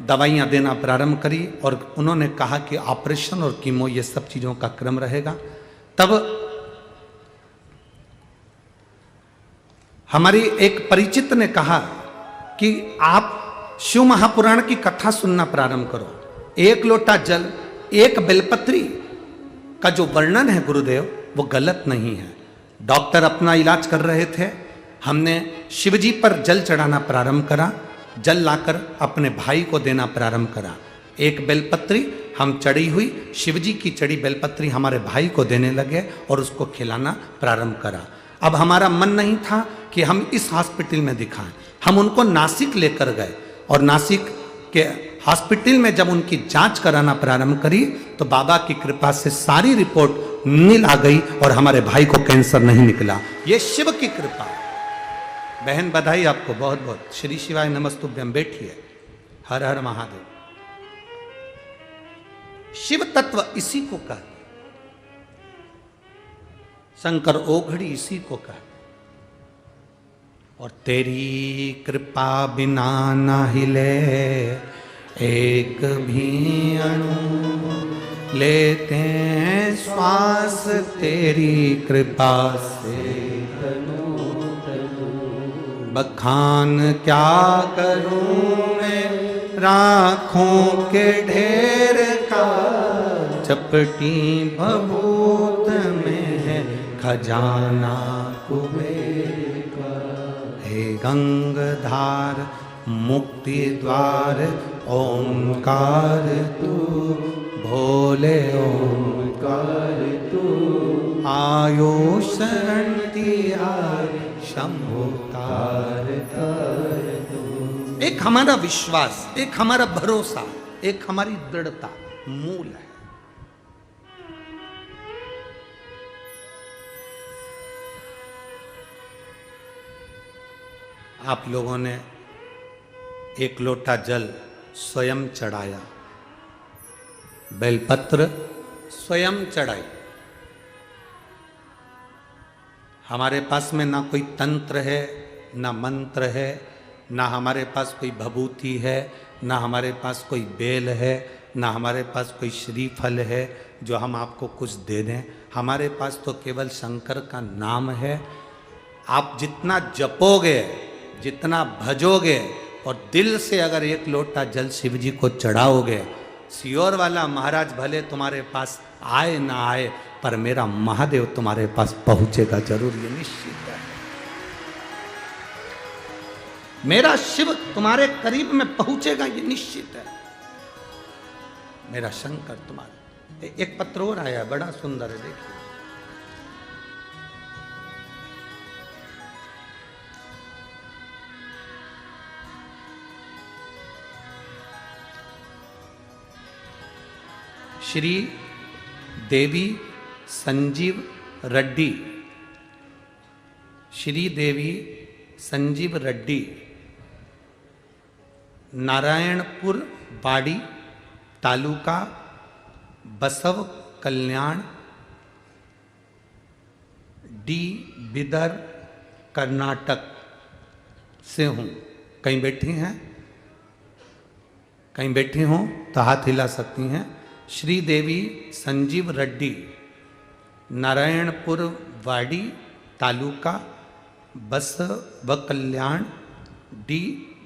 S1: दवाइयाँ देना प्रारंभ करी और उन्होंने कहा कि ऑपरेशन और कीमो ये सब चीज़ों का क्रम रहेगा। तब हमारी एक परिचित ने कहा कि आप शिव महापुराण की कथा सुनना प्रारंभ करो। 1 लोटा जल, 1 बेलपत्री का जो वर्णन है गुरुदेव वो गलत नहीं है। डॉक्टर अपना इलाज कर रहे थे, हमने शिवजी पर जल चढ़ाना प्रारंभ करा, जल लाकर अपने भाई को देना प्रारंभ करा। 1 बेलपत्री हम चढ़ी हुई शिवजी की चढ़ी बेलपत्री हमारे भाई को देने लगे और उसको खिलाना प्रारंभ करा। अब हमारा मन नहीं था कि हम इस हॉस्पिटल में दिखाएं, हम उनको नासिक लेकर गए और नासिक के हॉस्पिटल में जब उनकी जांच कराना प्रारंभ करी तो बाबा की कृपा से सारी रिपोर्ट नील आ गई और हमारे भाई को कैंसर नहीं निकला। ये शिव की कृपा। बहन बधाई आपको बहुत बहुत। श्री शिवाय नमस्तुभ्यम। बैठिए। हर हर महादेव। शिव तत्व इसी को कहते, शंकर ओघड़ी इसी को कहते। और तेरी कृपा बिना ना हिले एक भी अणु, लेते हैं श्वास तेरी कृपा से। बखान क्या करूं मैं राखों के ढेर का, चपटी भभूत में है खजाना कुबेर का। हे गंगधार मुक्ति द्वार ओंकार तू, भोले ओंकार तू। आयो शरण तिहार शंभु तार तार तू। एक हमारा विश्वास, एक हमारा भरोसा, एक हमारी दृढ़ता मूल है। आप लोगों ने 1 लोटा जल स्वयं चढ़ाया, बेलपत्र स्वयं चढ़ाई। हमारे पास में ना कोई तंत्र है, ना मंत्र है, ना हमारे पास कोई भभूति है, ना हमारे पास कोई बेल है, ना हमारे पास कोई श्रीफल है जो हम आपको कुछ दे दें। हमारे पास तो केवल शंकर का नाम है। आप जितना जपोगे, जितना भजोगे और दिल से अगर 1 लोटा जल शिव जी को चढ़ाओगे, सियोर वाला महाराज भले तुम्हारे पास आए ना आए पर मेरा महादेव तुम्हारे पास पहुंचेगा जरूर, ये निश्चित है। मेरा शिव तुम्हारे करीब में पहुंचेगा, ये निश्चित है। मेरा शंकर तुम्हारे। एक पत्र और आया, बड़ा सुंदर है, देखिए। श्री देवी संजीव रेड्डी, श्री देवी संजीव रेड्डी, नारायणपुर बाड़ी, तालुका बसव कल्याण, डी बिदर, कर्नाटक से हूँ। कहीं बैठी हैं? कहीं बैठी हों तो हाथ हिला सकती हैं। श्री देवी संजीव रेड्डी, नारायणपुर वाड़ी, तालुका बसव कल्याण, डी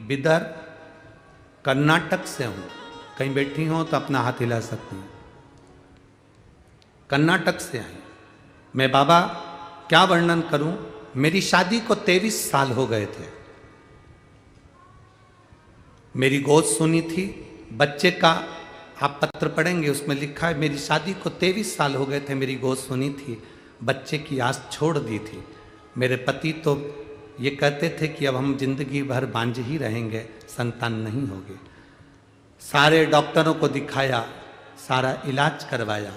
S1: बिदर, कर्नाटक से हूँ। कहीं बैठी हो तो अपना हाथ हिला सकती हैं। कर्नाटक से आई। मैं बाबा क्या वर्णन करूं, मेरी शादी को 23 साल हो गए थे। मेरी गोद सुनी थी। बच्चे का आप पत्र पढ़ेंगे, उसमें लिखा है मेरी शादी को 23 साल हो गए थे, मेरी गोद सुनी थी, बच्चे की आस छोड़ दी थी। मेरे पति तो ये कहते थे कि अब हम जिंदगी भर बांझ ही रहेंगे, संतान नहीं होगी। सारे डॉक्टरों को दिखाया, सारा इलाज करवाया।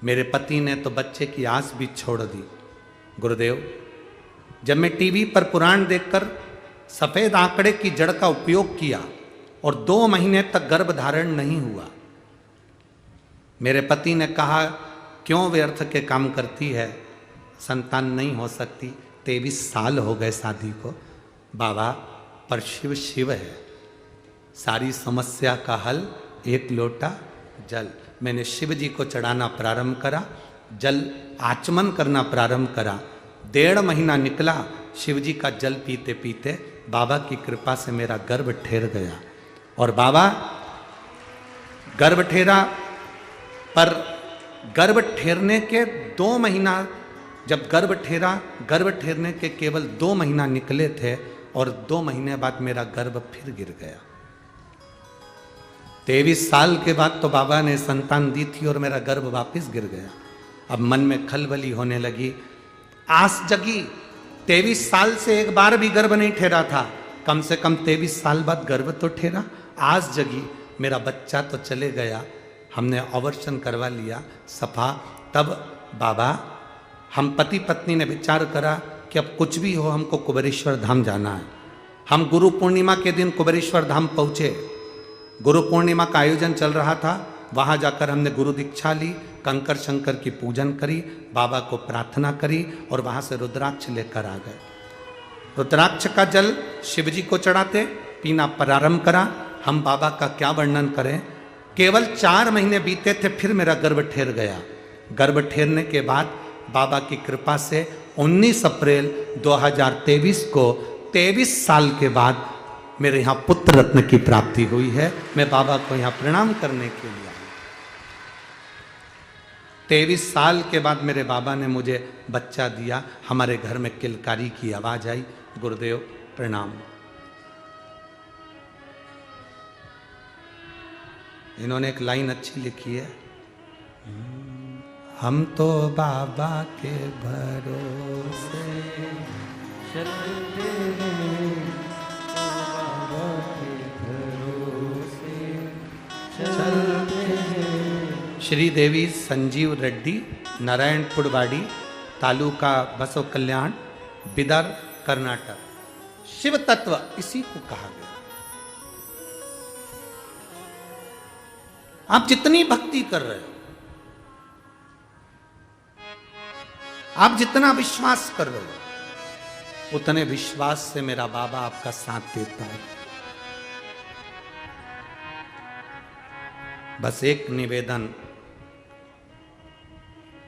S1: मेरे पति ने तो बच्चे की आस भी छोड़ दी। गुरुदेव, जब मैं टीवी पर पुराण देखकर सफेद आंकड़े की जड़ का उपयोग किया और 2 महीने तक गर्भ धारण नहीं हुआ। मेरे पति ने कहा, क्यों व्यर्थ के काम करती है, संतान नहीं हो सकती। 23 साल हो गए शादी को। बाबा, पर शिव शिव है, सारी समस्या का हल एक लोटा जल। मैंने शिव जी को चढ़ाना प्रारंभ करा, जल आचमन करना प्रारंभ करा। 1.5 महीना निकला, शिव जी का जल पीते पीते बाबा की कृपा से मेरा गर्भ ठहर गया। और बाबा गर्भ ठहरा, पर गर्भ ठहरने के 2 महीना, जब गर्भ ठहरा, गर्भ ठहरने के केवल 2 महीना निकले थे और 2 महीने बाद मेरा गर्भ फिर गिर गया। 23 साल के बाद तो बाबा ने संतान दी थी और मेरा गर्भ वापस गिर गया। अब मन में खलबली होने लगी, आस जगी। 23 साल से एक बार भी गर्भ नहीं ठहरा था, कम से कम 23 साल बाद गर्भ तो ठहरा। आस जगी, मेरा बच्चा तो चले गया। हमने ऑपरेशन करवा लिया सफा। तब बाबा, हम पति पत्नी ने विचार करा कि अब कुछ भी हो, हमको कुबेरेश्वर धाम जाना है। हम गुरु पूर्णिमा के दिन कुबेरेश्वर धाम पहुँचे। गुरु पूर्णिमा का आयोजन चल रहा था, वहाँ जाकर हमने गुरु दीक्षा ली, कंकर शंकर की पूजन करी, बाबा को प्रार्थना करी और वहाँ से रुद्राक्ष लेकर आ गए। रुद्राक्ष का जल शिव जी को चढ़ाते, पीना प्रारंभ करा। हम बाबा का क्या वर्णन करें। केवल 4 महीने बीते थे, फिर मेरा गर्भ ठहर गया। गर्भ ठहरने के बाद बाबा की कृपा से 19 अप्रैल 2023 को 23 साल के बाद मेरे यहाँ पुत्र रत्न की प्राप्ति हुई है। मैं बाबा को यहाँ प्रणाम करने के लिए आया। 23 साल के बाद मेरे बाबा ने मुझे बच्चा दिया। हमारे घर में किलकारी की आवाज आई, गुरुदेव प्रणाम। इन्होंने एक लाइन अच्छी लिखी है, हम तो बाबा के भरोसे चलते हैं, बाबा के भरोसे चलते हैं। श्रीदेवी संजीव रेड्डी, नारायणपुर वाड़ी, तालुका बसव कल्याण, बिदर, कर्नाटक। शिव तत्व इसी को कहा गया। आप जितनी भक्ति कर रहे हो, आप जितना विश्वास कर रहे हो, उतने विश्वास से मेरा बाबा आपका साथ देता है। बस एक निवेदन,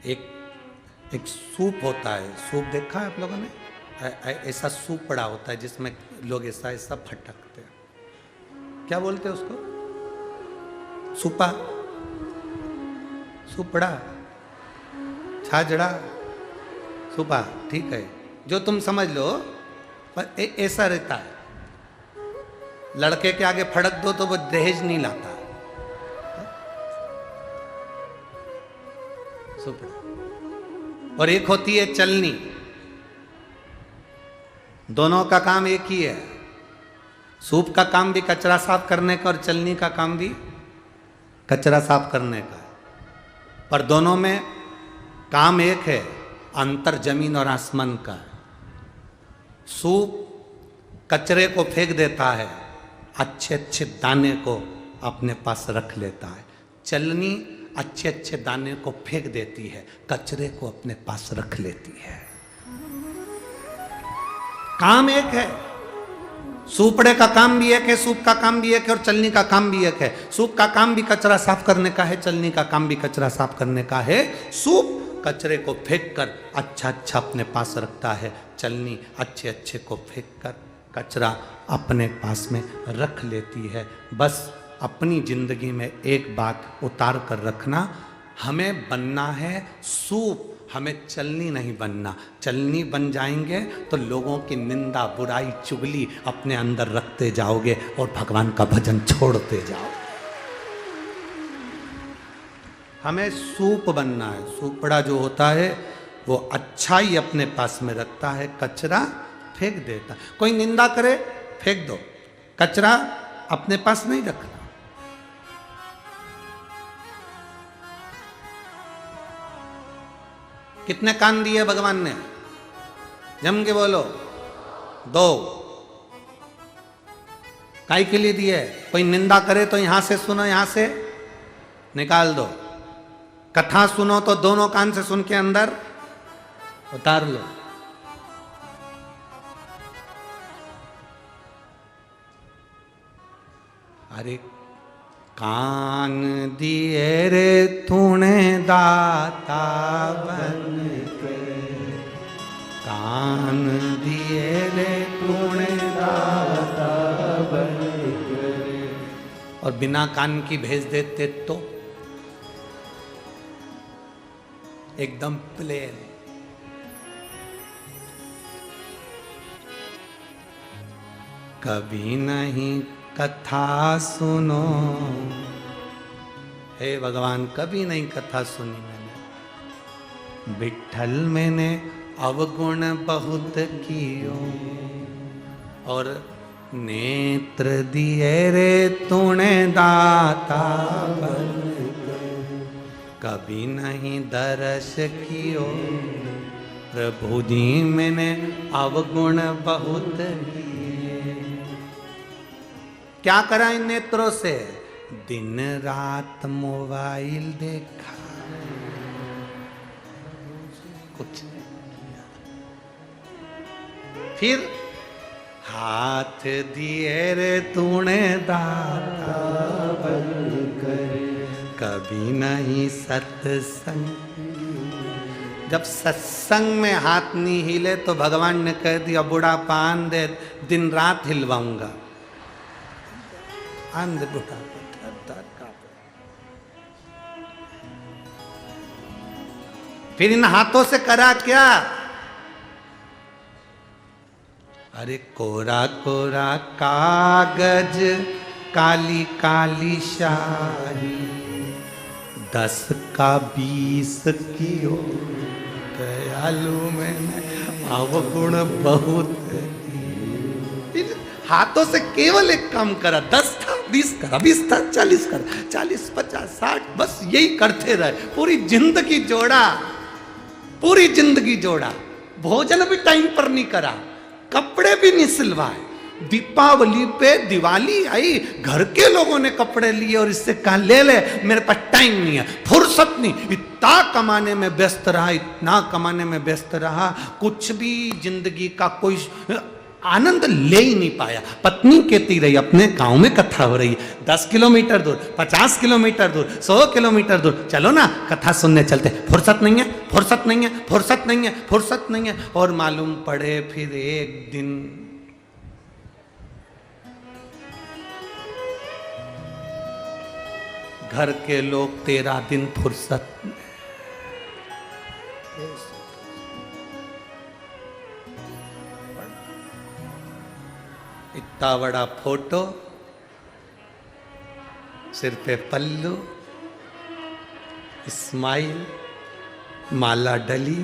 S1: एक सूप होता है, सूप देखा है आप लोगों ने? ऐसा सूप पड़ा होता है जिसमें लोग ऐसा ऐसा फटकते हैं। क्या बोलते हैं उसको? सूपा, सुपड़ा, छाजड़ा, सुपा, ठीक है, जो तुम समझ लो। पर ऐसा रहता है, लड़के के आगे फड़क दो तो वो दहेज नहीं लाता। सुपड़ा। और एक होती है चलनी, दोनों का काम एक ही है। सूप का काम भी कचरा साफ करने का और चलनी का काम भी कचरा साफ करने का, पर दोनों में काम एक है, अंतर जमीन और आसमान का। सूप कचरे को फेंक देता है, अच्छे अच्छे दाने को अपने पास रख लेता है। चलनी अच्छे अच्छे दाने को फेंक देती है, कचरे को अपने पास रख लेती है। काम एक है। सूपड़े का काम भी एक है, सूप का काम भी एक है और चलनी का काम भी एक है। सूप का काम भी कचरा साफ करने का है, चलनी का काम भी कचरा साफ करने का है। सूप कचरे को फेंक कर अच्छा अच्छा अपने पास रखता है, चलनी अच्छे अच्छे को फेंक कर कचरा अपने पास में रख लेती है। बस अपनी जिंदगी में एक बात उतार कर रखना, हमें बनना है सूप, हमें चलनी नहीं बनना। चलनी बन जाएंगे तो लोगों की निंदा, बुराई, चुगली अपने अंदर रखते जाओगे और भगवान का भजन छोड़ते जाओ। हमें सूप बनना है। सूपड़ा जो होता है वो अच्छाई अपने पास में रखता है, कचरा फेंक देता। कोई निंदा करे फेंक दो, कचरा अपने पास नहीं रखना। कितने कान दिए भगवान ने? जम के बोलो, 2। काहे के लिए दिए? कोई निंदा करे तो यहां से सुनो, यहां से निकाल दो। कथा सुनो तो दोनों कान से सुन के अंदर उतार लो। अरे कान दिए रे तूने दाता बन के, कान दिए रे तूने दाता बन के, और बिना कान की भेज देते तो एकदम प्लेन। कभी नहीं कथा सुनो, हे भगवान कभी नहीं कथा सुनी मैंने। विठल मैंने अवगुण बहुत कियो, और नेत्र दिए रे तूने दाता बन, कभी नहीं दर्श कियो प्रभु जी मैंने अवगुण बहुत किए। क्या करा इन नेत्रों से? दिन रात मोबाइल देखा, कुछ नहीं। फिर हाथ दिए रे तूने दाता बन कर, कभी नहीं सत्संग। जब सत्संग में हाथ नहीं हिले तो भगवान ने कह दिया बूढ़ा पान दे, दिन रात हिलवाऊंगा। अंध बूढ़ा फिर इन हाथों से करा क्या? अरे कोरा कोरा कागज काली काली शाही, 10 का 20 कियो दयालु मैंने अवगुण बहुत। हाथों से केवल एक काम करा, 10 था 20 करा, 20 था 40 करा, 40 50 60, बस यही करते रहे। पूरी जिंदगी जोड़ा, पूरी जिंदगी जोड़ा। भोजन भी टाइम पर नहीं करा, कपड़े भी नहीं सिलवाए। दीपावली पे दिवाली आई, घर के लोगों ने कपड़े लिए और इससे कहा ले ले, मेरे पास टाइम नहीं है, फुर्सत नहीं। इतना कमाने में व्यस्त रहा, इतना कमाने में व्यस्त रहा, कुछ भी जिंदगी का कोई आनंद ले ही नहीं पाया। पत्नी कहती रही अपने गांव में कथा हो रही है, 10 किलोमीटर दूर, 50 किलोमीटर दूर, 100 किलोमीटर दूर, चलो ना कथा सुनने चलते। फुर्सत नहीं है, फुर्सत नहीं है, फुर्सत नहीं है, फुर्सत नहीं है। और मालूम पड़े फिर एक दिन घर के लोग 13 दिन फुर्सत में। इतना बड़ा फोटो, सिर पे पल्लू, स्माइल, माला डली,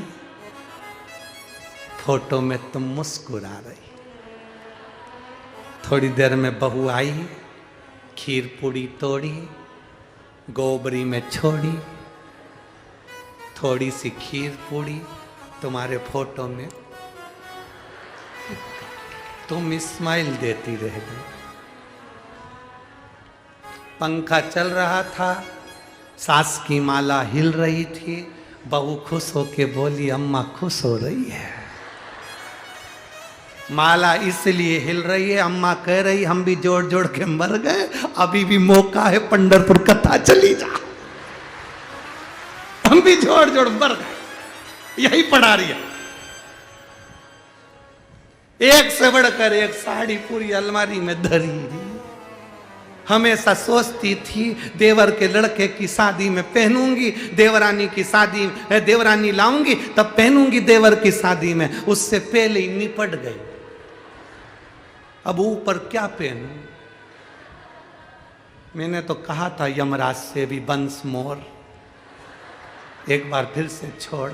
S1: फोटो में तुम मुस्कुरा रही। थोड़ी देर में बहू आई, खीर पूड़ी तोड़ी, गोबरी में छोड़ी, थोड़ी सी खीर पूड़ी तुम्हारे फोटो में, तुम स्माइल देती रह गई। पंखा चल रहा था, सास की माला हिल रही थी, बहू खुश होके बोली अम्मा खुश हो रही है। माला इसलिए हिल रही है, अम्मा कह रही हम भी जोड़ जोड़ के मर गए, अभी भी मौका है, पंढरपुर कथा चली जा। हम भी जोड़ जोड़ मर गए, यही पढ़ा रही है। एक से बढ़कर एक साड़ी पूरी अलमारी में धरी रही। हमेशा सोचती थी देवर के लड़के की शादी में पहनूंगी, देवरानी की शादी, देवरानी लाऊंगी तब पहनूंगी देवर की शादी में। उससे पहले ही निपट गई, अब ऊपर क्या पहनूं। मैंने तो कहा था यमराज से भी वंश मोर, एक बार फिर से छोड़।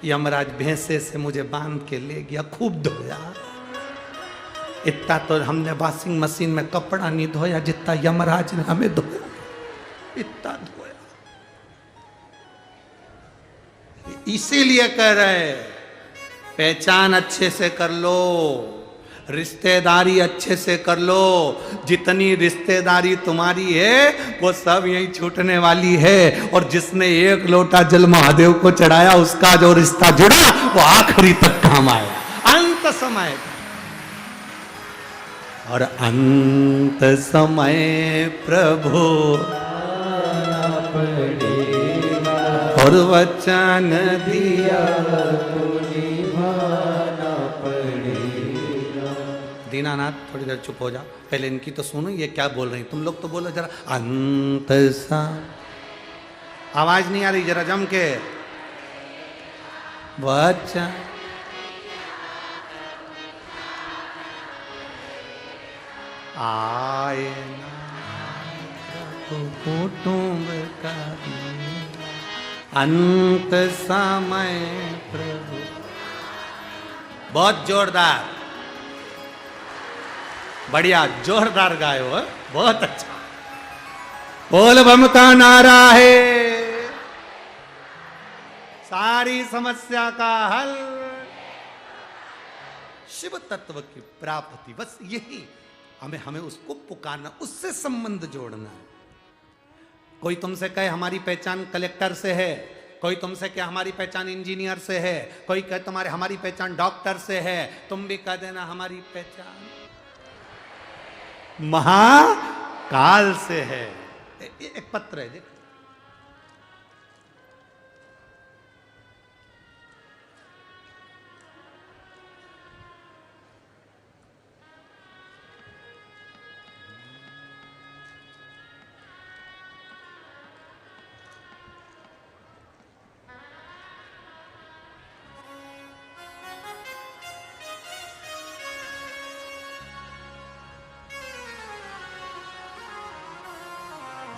S1: यमराज भैंसे से मुझे बांध के ले गया, खूब धोया। इतना तो हमने वॉशिंग मशीन में कपड़ा नहीं धोया जितना यमराज ने हमें धोया, इतना धोया। इसीलिए कह रहे पहचान अच्छे से कर लो, रिश्तेदारी अच्छे से कर लो। जितनी रिश्तेदारी तुम्हारी है वो सब यहीं छूटने वाली है। और जिसने एक लोटा जल महादेव को चढ़ाया उसका जो रिश्ता जुड़ा वो आखिरी तक काम आया, अंत समय। और अंत समय प्रभु और वचन दिया तो निभाना पड़ेगा। दीनानाथ थोड़ी देर चुप हो जाओ, पहले इनकी तो सुनो ये क्या बोल रही। तुम लोग तो बोलो जरा, अंत सा। आवाज नहीं आ रही, जरा जम के। वचन आए कुटुंब का अंत समय प्रभु। बहुत जोरदार, बढ़िया, जोरदार गाए हो, बहुत अच्छा। बोल बम का नारा है सारी समस्या का हल, शिव तत्व की प्राप्ति। बस यही हमें उसको पुकारना, उससे संबंध जोड़ना है। कोई तुमसे कहे हमारी पहचान कलेक्टर से है, कोई तुमसे कहे हमारी पहचान इंजीनियर से है, कोई कहे हमारी पहचान डॉक्टर से है, तुम भी कह देना हमारी पहचान महाकाल से है। एक पत्र है, देखो।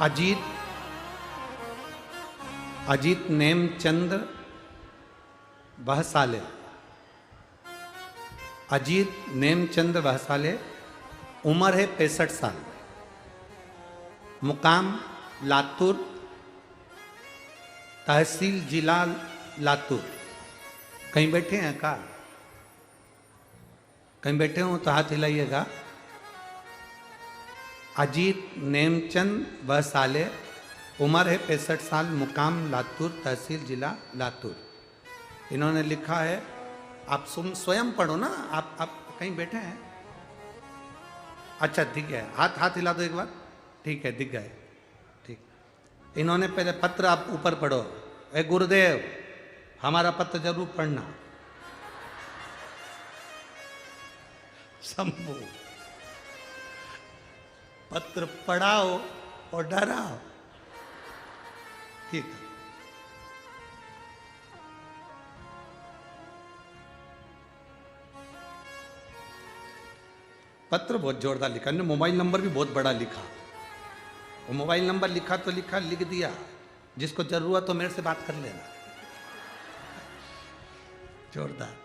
S1: अजीत नेमचंद बहसाले, अजीत नेमचंद बहसाले, उम्र है 65 साल, मुकाम लातूर, तहसील जिला लातूर। कहीं बैठे हैं का? कहीं बैठे हो तो हाथ हिलाइएगा। अजीत नेमचंद बहसाले, उम्र है 65 साल, मुकाम लातूर, तहसील जिला लातूर। इन्होंने लिखा है, आप स्वयं पढ़ो ना, आप कहीं बैठे हैं? अच्छा दिख गया, हाथ हिला दो एक बार। ठीक है, दिख गए, ठीक। इन्होंने पहले पत्र, आप ऊपर पढ़ो। ए गुरुदेव, हमारा पत्र जरूर पढ़ना। शंभू, पत्र पढ़ाओ और डराओ, ठीक है। पत्र बहुत जोरदार लिखा, ने मोबाइल नंबर भी बहुत बड़ा लिखा। वो मोबाइल नंबर लिखा तो लिखा, लिख दिया, जिसको जरूरत हो मेरे से बात कर लेना। जोरदार।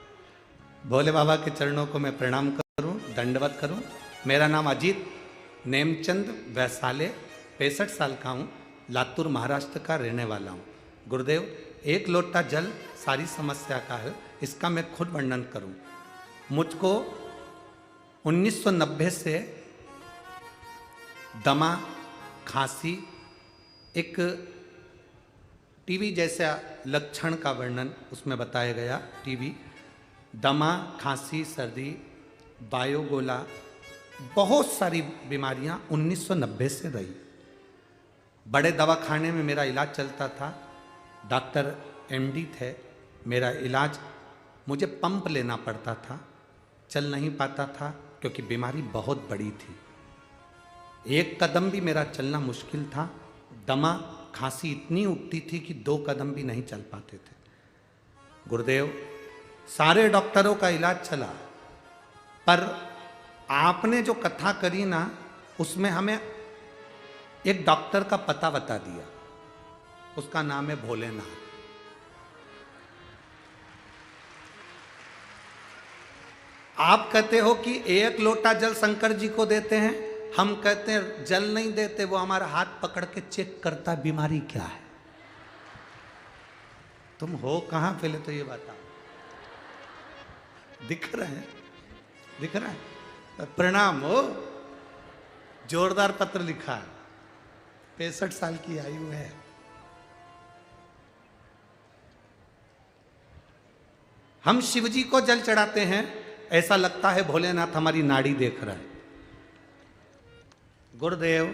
S1: भोले बाबा के चरणों को मैं प्रणाम करूं, दंडवत करूं। मेरा नाम अजीत नेमचंद वैसाले, 65 साल का हूँ, लातूर महाराष्ट्र का रहने वाला हूँ। गुरुदेव, एक लोटा जल सारी समस्या का है, इसका मैं खुद वर्णन करूँ। मुझको 1990 से दमा, खांसी, एक टीवी जैसा लक्षण का वर्णन उसमें बताया गया। टीवी, दमा, खांसी, सर्दी, वायुगोला, बहुत सारी बीमारियां 1990 से रही। बड़े दवाखाने में मेरा इलाज चलता था, डॉक्टर एमडी थे। मेरा इलाज, मुझे पंप लेना पड़ता था, चल नहीं पाता था क्योंकि बीमारी बहुत बड़ी थी। एक कदम भी मेरा चलना मुश्किल था। दमा, खांसी इतनी उठती थी कि 2 कदम भी नहीं चल पाते थे। गुरुदेव, सारे डॉक्टरों का इलाज चला, पर आपने जो कथा करी ना, उसमें हमें एक डॉक्टर का पता बता दिया। उसका नाम है भोलेनाथ। आप कहते हो कि एक लोटा जल शंकर जी को देते हैं, हम कहते हैं जल नहीं देते, वो हमारा हाथ पकड़ के चेक करता बीमारी क्या है। तुम हो कहां, पहले तो ये बताओ। दिख रहे हैं, दिख रहा है? प्रणाम हो। जोरदार पत्र लिखा है, 65 साल की आयु है। हम शिव जी को जल चढ़ाते हैं, ऐसा लगता है भोलेनाथ हमारी नाड़ी देख रहा है। गुरुदेव,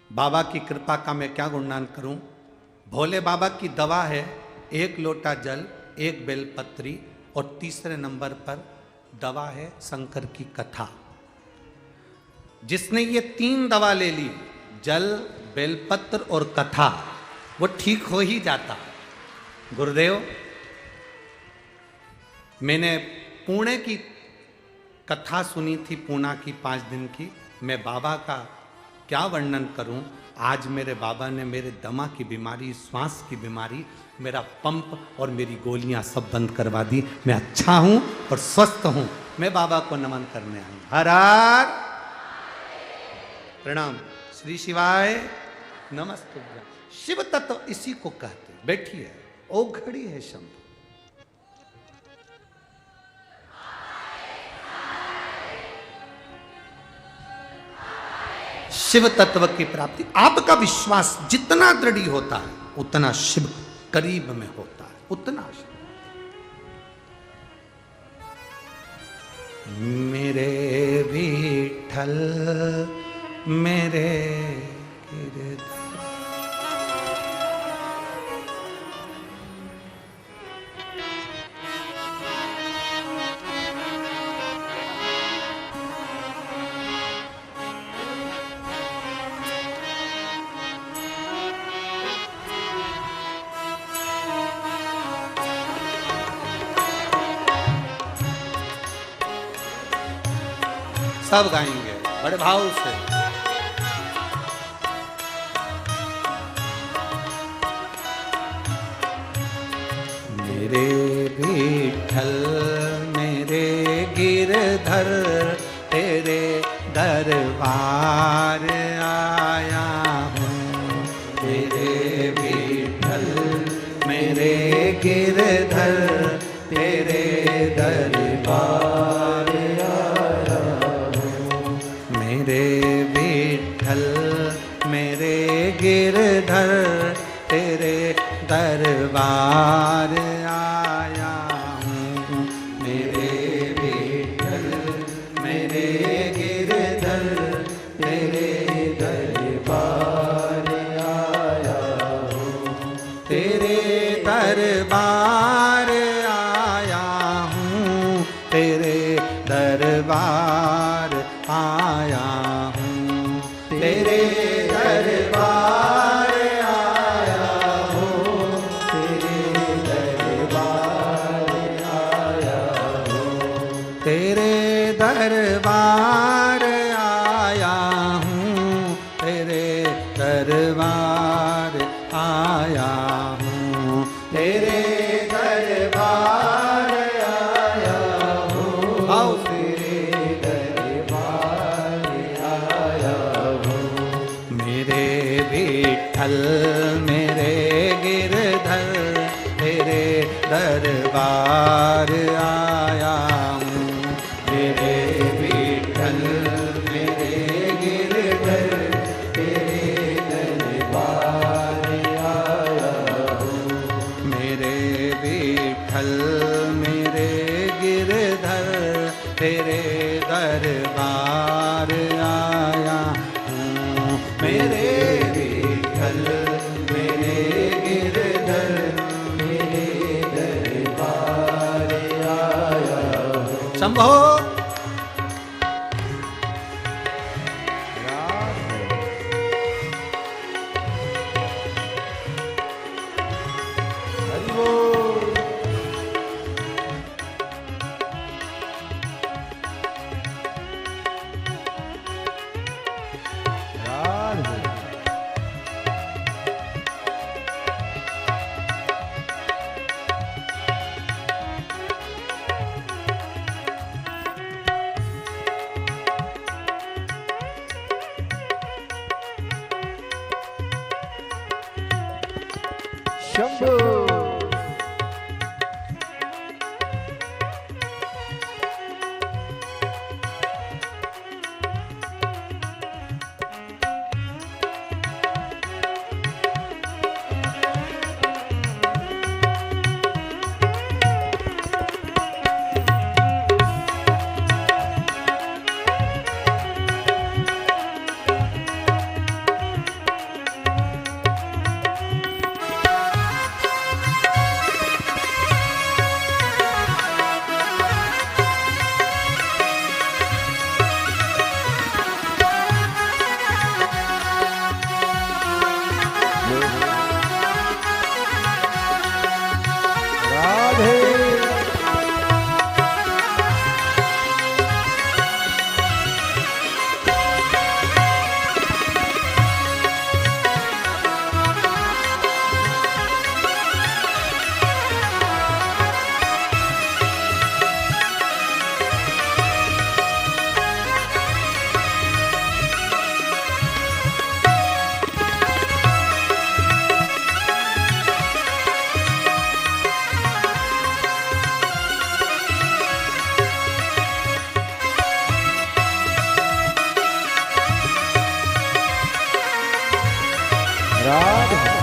S1: बाबा की कृपा का मैं क्या गुणगान करूं। भोले बाबा की दवा है 1 लोटा जल, 1 बेलपत्री, और तीसरे नंबर पर दवा है शंकर की कथा। जिसने ये 3 दवा ले ली, जल, बेलपत्र और कथा, वो ठीक हो ही जाता। गुरुदेव, मैंने पुणे की कथा सुनी थी, पूना की 5 दिन की। मैं बाबा का क्या वर्णन करूं। आज मेरे बाबा ने मेरे दमा की बीमारी, श्वास की बीमारी, मेरा पंप और मेरी गोलियां सब बंद करवा दी। मैं अच्छा हूं और स्वस्थ हूं। मैं बाबा को नमन करने आई। हर हर प्रणाम। श्री शिवाय नमस्ते। शिव तत्व इसी को कहते। बैठिए, ओ घड़ी है शंभु। शिव तत्व की प्राप्ति, आपका विश्वास जितना दृढ़ होता है उतना शिव करीब में होता है, उतना शिव। मेरे विठल मेरे गिरधर, सब गाएंगे बड़े भाव से। मेरे विठल मेरे गिरधर, तेरे दरबार आया हूँ। मेरे विठल मेरे गिरधर, तेरे दरबार मेरे विठल मेरे गिरधर, तेरे दरबार आया हूँ। मेरे विठल मेरे गिरधर, तेरे दरबार आया हूँ। तेरे दरबार आया हूँ, तेरे दरबार आया हूँ। तेरे दरबार आया हूँ, तेरे दरबार आया हूँ। तेरे दरबार आया हूँ, तेरे दरबार आया हूँ। तेरे दरबार आया हूँ, आओ विठल मेरे गिरधर, तेरे दरबार आया हूँ। मेरे विठल मेरे गिरधर, तेरे दरबार आया हूँ। मेरे विठल मेरे गिरधर, तेरे दरबार आया हूँ। मेरे शंभो।
S2: राधे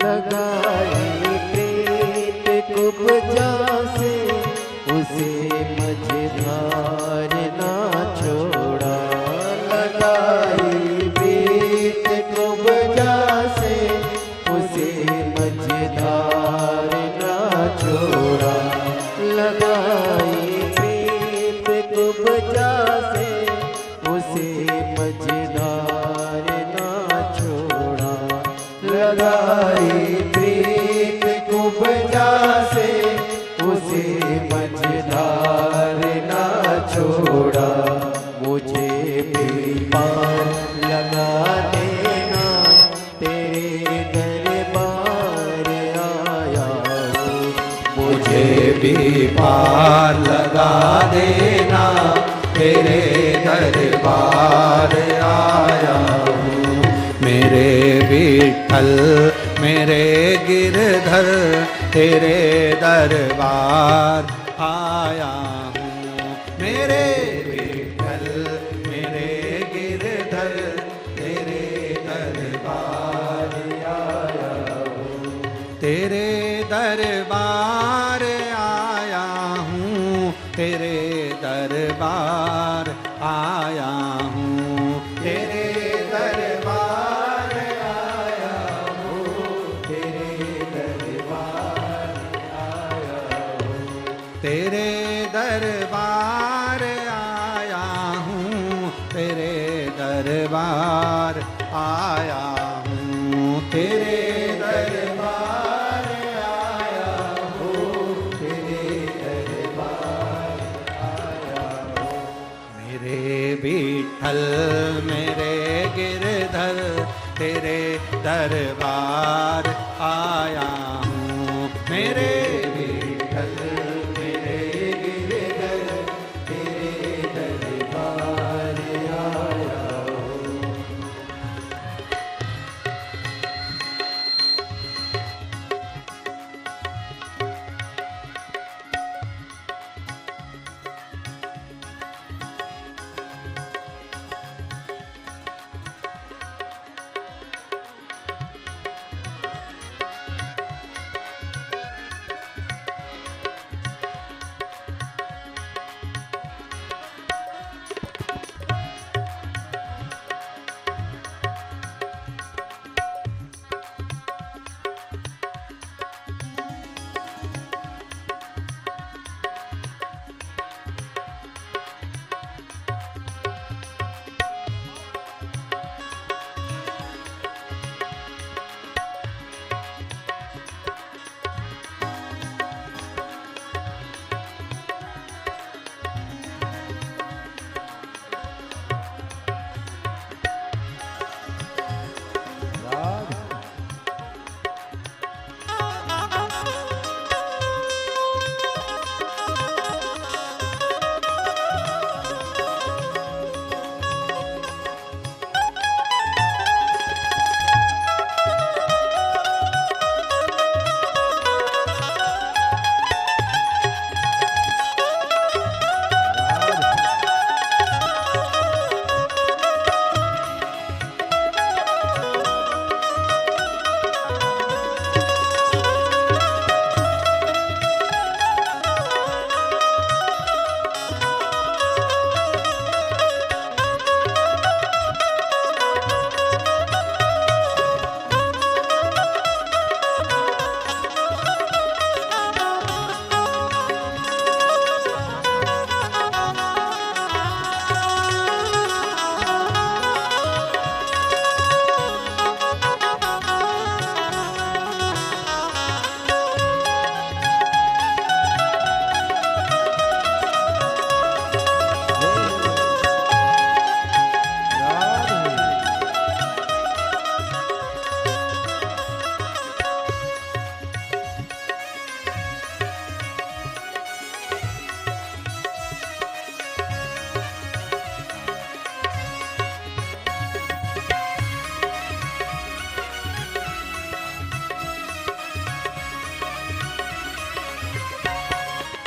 S3: लगाए प्रीत कुब्जा से उसे मझधार ना छोड़ा। लगाए प्रीत कुब्जा से उसे मझधार ना छोड़ा। लगाए प्रीत कुब्जा से उसे मझधार ना छोड़ा। लगाई प्रीत कुब्जा से उसे मझधार ना छोड़ा। मुझे भी पार लगा देना तेरे दरबार आया हूँ।
S1: मुझे भी पार लगा देना तेरे दरबार आया हूँ। मेरे विठ्ठल मेरे गिरधर तेरे दरबार आया हूँ। मेरे विठ्ठल मेरे गिरधर तेरे दरबार आया हूँ। तेरे दरबार आया हूँ। तेरे दरबार आया हूँ। तेरे दरबार आया हूँ। तेरे दरबार आया हूँ। तेरे दरबार आया हूँ। तेरे दरबार आया हूँ। तेरे दरबार आया हूँ। तेरे दरबार आया हूँ। मेरे विठ्ठल मेरे गिरधर तेरे दरबार आया हूँ। मेरे विठ्ठल मेरे गिरधर तेरे दरबार आया हूँ।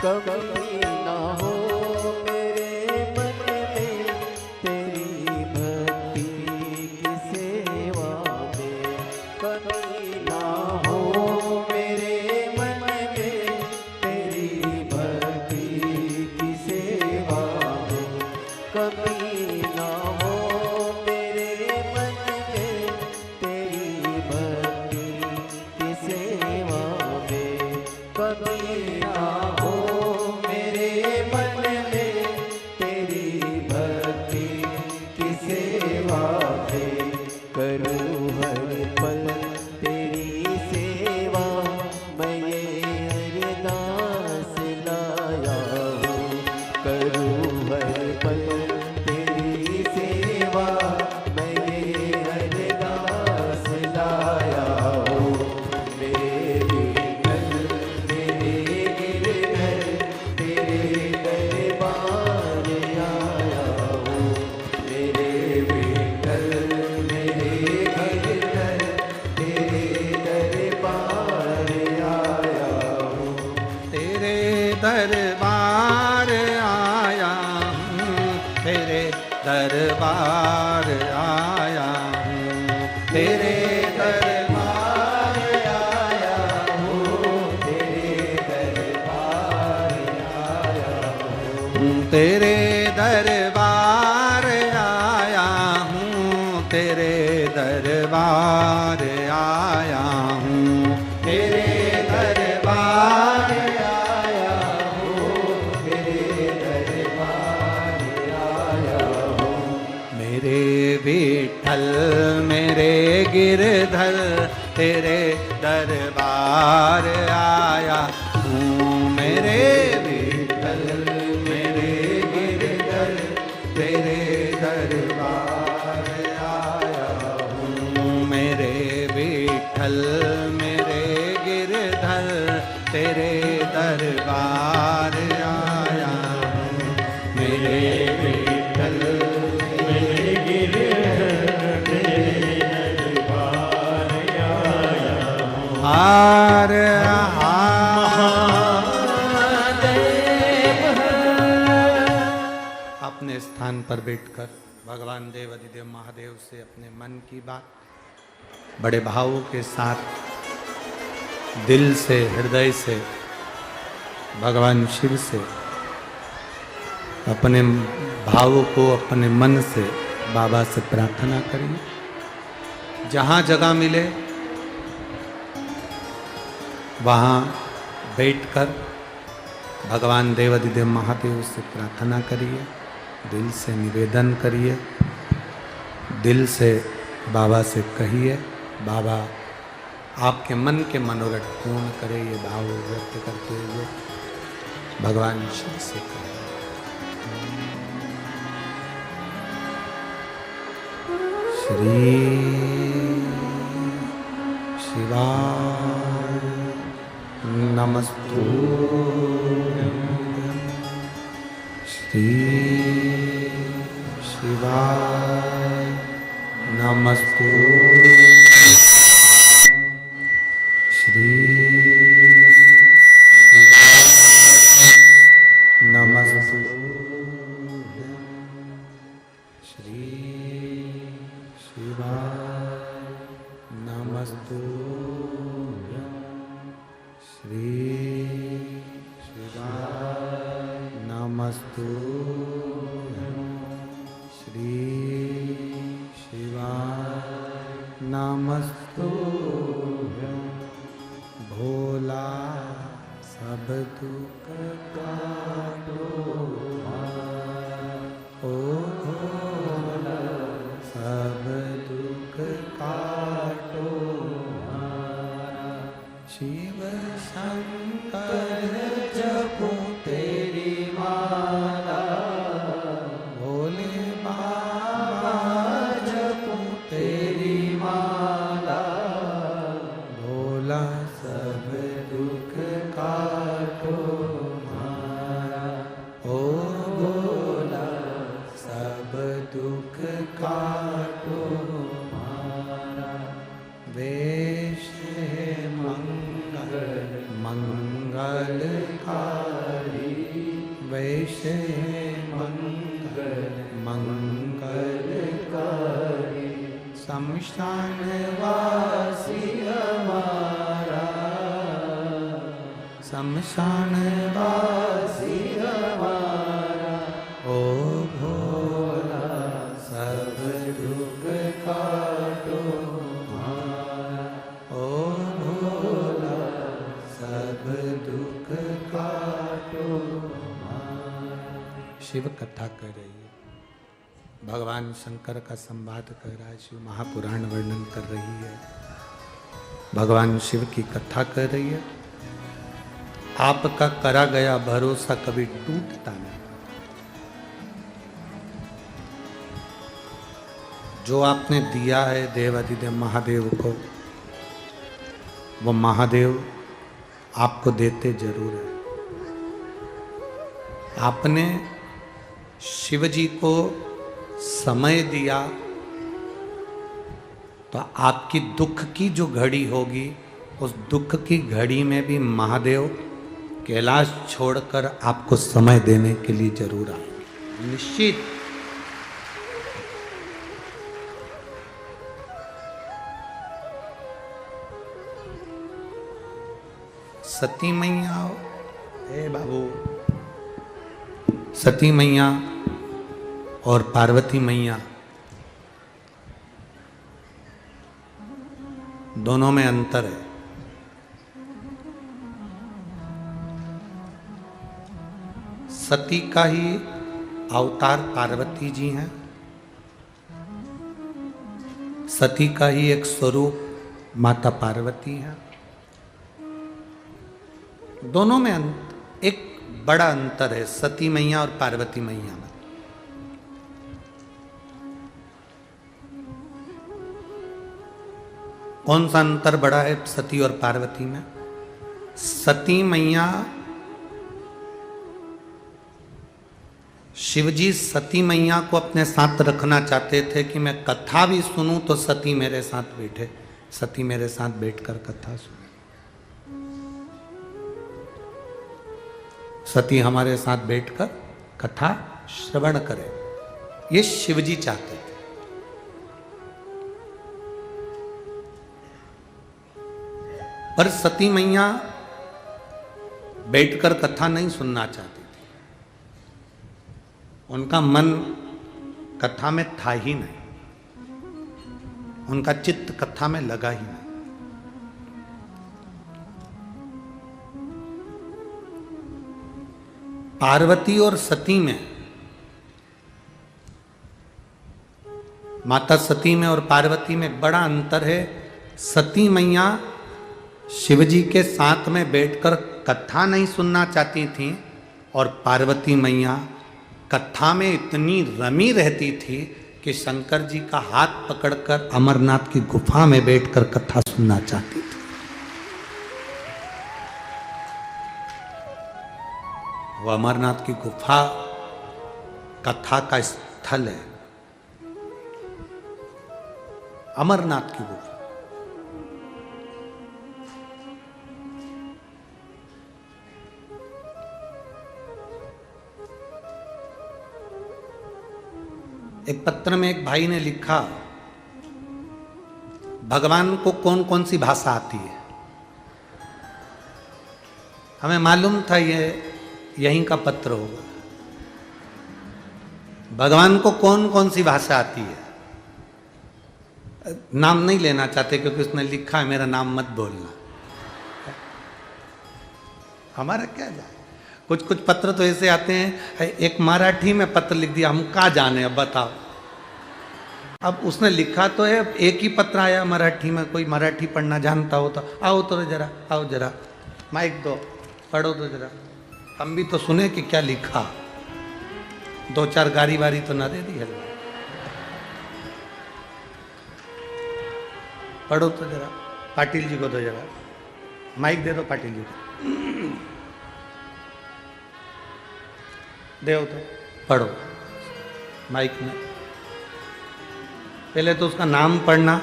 S3: कमी ना हो मेरे मन में तेरी भक्ति की सेवा में। कमी ना हो मेरे मन में तेरी भक्ति की सेवा में। कमी ना हो मेरे मन में तेरी भक्ति की सेवा में। कमी ना हो मेरे मन में तेरी भक्ति की सेवा में। करूँ हर पल तेरी सेवा मैं ये अरदास लाया हूँ। करूँ हर पल तेरी सेवा मैं ये अरदास लाया हूँ। मेरे विठ्ठल मेरे गिरधर तेरे दरबार आया हूँ। मेरे विठ्ठल मेरे गिरधर तेरे दरबार आया हूँ।
S1: तेरे दरबार आया हूँ, तेरे दरबार आया हूँ, तेरे दरबार आया हूँ, तेरे दरबार आया हूँ। तेरे दरबार आया हूँ, तेरे दरबार आया हूँ, तेरे दरबार आया हूँ, तेरे दरबार आया हूँ। मेरे विठ्ठल मेरे गिरधर तेरे दरबार आया हूँ। मेरे विठ्ठल मेरे गिरधर तेरे दरबार आया हूँ। मेरे विठ्ठल मेरे गिरधर तेरे दरबार आया हूँ। मेरे विठ्ठल मेरे गिरधर तेरे दरबार आया हूँ। हार अपने स्थान पर बैठकर भगवान देव अधिदेव महादेव से अपने मन की बात बड़े भावों के साथ दिल से हृदय से भगवान शिव से अपने भावों को अपने मन से बाबा से प्रार्थना करिए। जहाँ जगह मिले वहाँ बैठकर भगवान देव अधिदेव महादेव से प्रार्थना करिए। दिल से निवेदन करिए, दिल से बाबा से कहिए, बाबा आपके मन के मनोरथ पूर्ण करे। ये भाव व्यक्त करते हुए भगवान शिव से करें। श्री शिवाय नमस्तुभ्यं। श्री शिवाय नमस्तुभ्यं। श्री शिवाय नमस्तुभ्यं। श्री शिवाय नमस्तुभ्यं। श्री शिवाय नमस्तुभ्यं। श्री शिवाय नमस्तुभ्यं। भोला सब दुख काटो ओ भोला सब दुख काटो। शिव शंकर जपो तेरी माला, भोले बाबा जपो तेरी माला। भोला सब दुख काटो मारा, ओ भोला सब दुख काटो मारा। वेश मंगल मंगल शमशान वासी हमारा, शमशान वासी हमारा, ओ भोला सब दुख काटो हमारा, ओ भोला सब दुख काटो हमारा। शिव कथा कर रही है, भगवान शंकर का संवाद कर रहा है, शिव महापुराण वर्णन कर रही है, भगवान शिव की कथा कर रही है। आपका करा गया भरोसा कभी टूटता नहीं। जो आपने दिया है देवाधिदेव महादेव को, वो महादेव आपको देते जरूर है। आपने शिव जी को समय दिया तो आपकी दुख की जो घड़ी होगी, उस दुख की घड़ी में भी महादेव कैलाश छोड़कर आपको समय देने के लिए जरूर आएंगे, निश्चित। सती मैया, हे बाबू, सती मैया और पार्वती मैया दोनों में अंतर है। सती का ही अवतार पार्वती जी हैं, सती का ही एक स्वरूप माता पार्वती है। दोनों में एक बड़ा अंतर है सती मैया और पार्वती मैया में। कौन सा अंतर बड़ा है सती और पार्वती में? सती मैया, शिवजी सती मैया को अपने साथ रखना चाहते थे कि मैं कथा भी सुनूं तो सती मेरे साथ बैठे, सती मेरे साथ बैठकर कथा सुने, सती हमारे साथ बैठकर कथा श्रवण करे, ये शिवजी चाहते थे। पर सती मैया बैठकर कथा नहीं सुनना चाहती थी, उनका मन कथा में था ही नहीं, उनका चित्त कथा में लगा ही नहीं। पार्वती और सती में, माता सती में और पार्वती में बड़ा अंतर है। सती मैया शिवजी के साथ में बैठकर कथा नहीं सुनना चाहती थी और पार्वती मैया कथा में इतनी रमी रहती थी कि शंकर जी का हाथ पकड़कर अमरनाथ की गुफा में बैठकर कथा सुनना चाहती थी। वो अमरनाथ की गुफा कथा का स्थल है, अमरनाथ की गुफा। एक पत्र में एक भाई ने लिखा, भगवान को कौन कौन सी भाषा आती है? हमें मालूम था ये यहीं का पत्र होगा। भगवान को कौन कौन सी भाषा आती है? नाम नहीं लेना चाहते क्योंकि उसने लिखा है मेरा नाम मत बोलना। हमारा क्या जाए, कुछ कुछ पत्र तो ऐसे आते हैं, एक मराठी में पत्र लिख दिया, हम कहाँ जाने, अब बताओ। अब उसने लिखा तो है, एक ही पत्र आया मराठी में, कोई मराठी पढ़ना जानता हो तो आओ तो जरा, आओ जरा माइक दो, पढ़ो तो जरा, हम भी तो सुने कि क्या लिखा। दो चार गारी वारी तो ना दे दी है, पढ़ो तो जरा। पाटिल जी को दो जरा माइक दे दो, पाटिल जी को दे तो पढ़ो माइक में। पहले तो उसका नाम पढ़ना,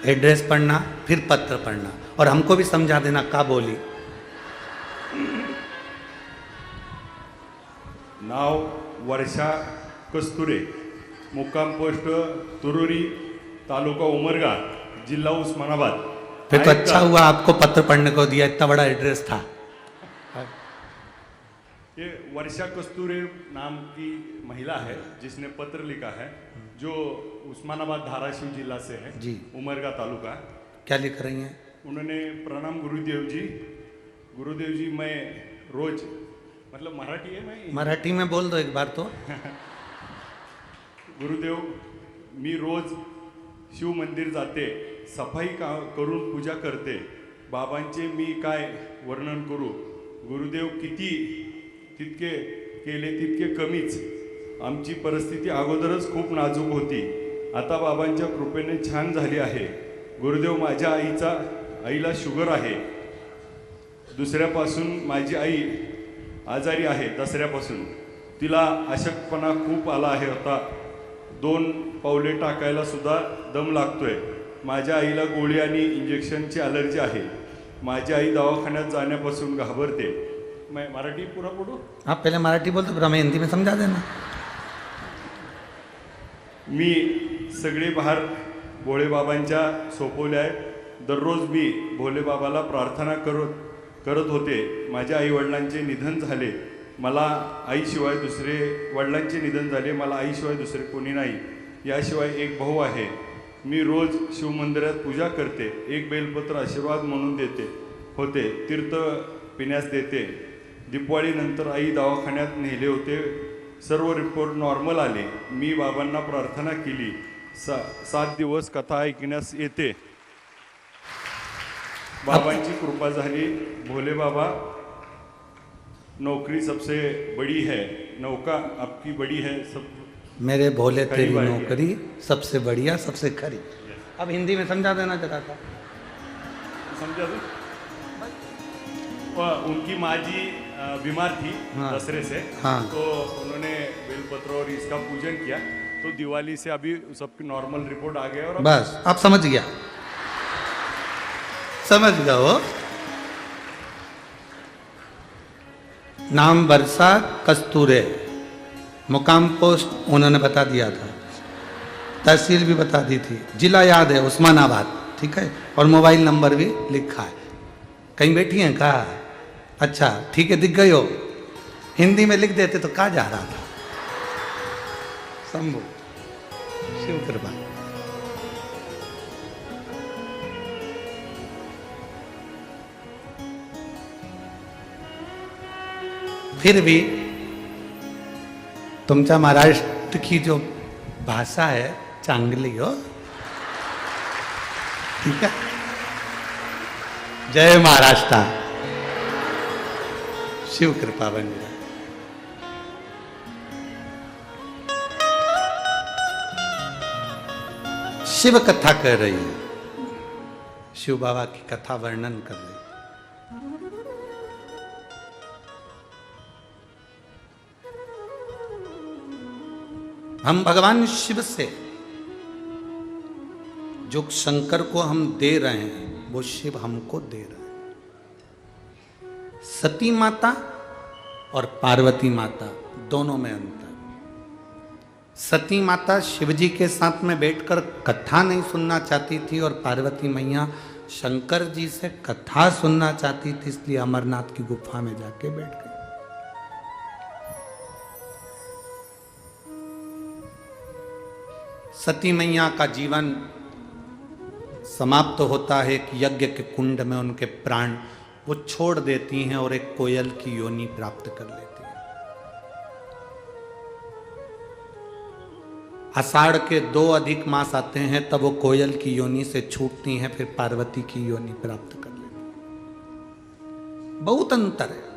S1: एड्रेस पढ़ना, फिर पत्र पढ़ना और हमको भी समझा देना का बोली।
S2: नाव वर्षा कस्तुरे, मुक्काम पोस्ट तुरुरी, तालुका उमरगा, जिल्हा उस्मानाबाद।
S1: फिर तो
S2: आहेत
S1: अच्छा
S2: का?
S1: हुआ आपको पत्र पढ़ने को दिया, इतना बड़ा एड्रेस था।
S2: ये वर्षा कस्तूरे नाम की महिला है जिसने पत्र लिखा है, जो उस्मानाबाद धाराशिव जिला से है
S1: जी।
S2: उमरगा तालुका।
S1: क्या लिख रही हैं?
S2: उन्होंने प्रणाम गुरुदेव जी मैं रोज, मतलब मराठी है, मैं
S1: मराठी में बोल दो एक बार तो।
S2: गुरुदेव, मी रोज शिव मंदिर जाते, सफाई करून पूजा करते, बाबांचे मी काय वर्णन करू, गुरुदेव किती तितके केले तितके कमीच, आमची परिस्थिती अगोदरच खूप नाजूक होती, आता बाबांच्या कृपेने छान झाली आहे, गुरुदेव माझ्या आईला शुगर आहे, दुसऱ्यापासून माझी आई आजारी आहे, दसऱ्यापासून तिला अशक्तपणा खूप आला आहे, आता 2 पावले टाकायला सुद्धा दम लागतोय, माझ्या आईला गोळी आणि इंजेक्शनची ॲलर्जी आहे, माझी आई दवाखान्यात जाण्यापासून घाबरते। मैं मराठी पूरा पढ़ू?
S1: आप पहले मराठी बोलते फिर हमें हिंदी में समझा देना।
S2: मी सगळे भार भोळेबाबांच्या सोपवले आहे, दररोज मी भोलेबाबाला प्रार्थना करत होते, माझ्या आई वडिलांचे निधन झाले, मला आईशिवाय दुसरे, वडिलांचे निधन झाले, मला आईशिवाय दुसरे कोणी नाही, याशिवाय एक भाऊ आहे, मी रोज शिवमंदिरात पूजा करते, एक बेलपत्र आशीर्वाद म्हणून देते होते, तीर्थ पिण्यास देते, दिवाळीनंतर आई दवाखान्यात नेले होते, सर्व रिपोर्ट नॉर्मल आले, मी बाबांना प्रार्थना केली, 7 दिवस कथा ऐकण्यास येते, बाबांची कृपा झाली, भोले बाबा नौकरी सबसे बड़ी है, नौका आपकी बड़ी है, सब
S1: मेरे भोले
S2: खरी
S1: तेरी
S2: बात है।
S1: नौकरी सबसे बढ़िया सबसे खरी। अब हिंदी में समझा देना जरा था।
S2: समझा दो। उनकी माँ जी बीमार थी
S1: हाँ।
S2: दसरे से,
S1: हाँ।
S2: तो उन्होंने बेलपत्र और इसका पूजन किया, तो दिवाली से अभी सबकी नॉर्मल रिपोर्ट आ गया और अब
S1: बस आप समझ गया, समझ गया वो। नाम वर्षा कस्तूरे, मुकाम पोस्ट उन्होंने बता दिया था, तहसील भी बता दी थी, जिला याद है उस्मानाबाद, ठीक है, और मोबाइल नंबर भी लिखा है। कहीं बैठी हैं कहा? अच्छा ठीक है, दिख गई हो, हिंदी में लिख देते तो कहा जा रहा था। शंभु शिव कृपा। फिर भी तुमच्या महाराष्ट्र की जो भाषा है चांगली हो, ठीक है। जय महाराष्ट्र, शिव कृपा बन जाए। शिव कथा कर रही है, शिव बाबा की कथा वर्णन कर रही है। हम भगवान शिव से जो शंकर को हम दे रहे हैं वो शिव हमको दे रहे हैं। सती माता और पार्वती माता दोनों में अंतर। सती माता शिवजी के साथ में बैठकर कथा नहीं सुनना चाहती थी और पार्वती मैया शंकर जी से कथा सुनना चाहती थी, इसलिए अमरनाथ की गुफा में जाके बैठ गई। सती मैया का जीवन समाप्त होता है एक यज्ञ के कुंड में, उनके प्राण वो छोड़ देती हैं और एक कोयल की योनि प्राप्त कर लेती हैं। आषाढ़ के 2 अधिक मास आते हैं तब वो कोयल की योनि से छूटती हैं, फिर पार्वती की योनि प्राप्त कर लेती हैं। बहुत अंतर है।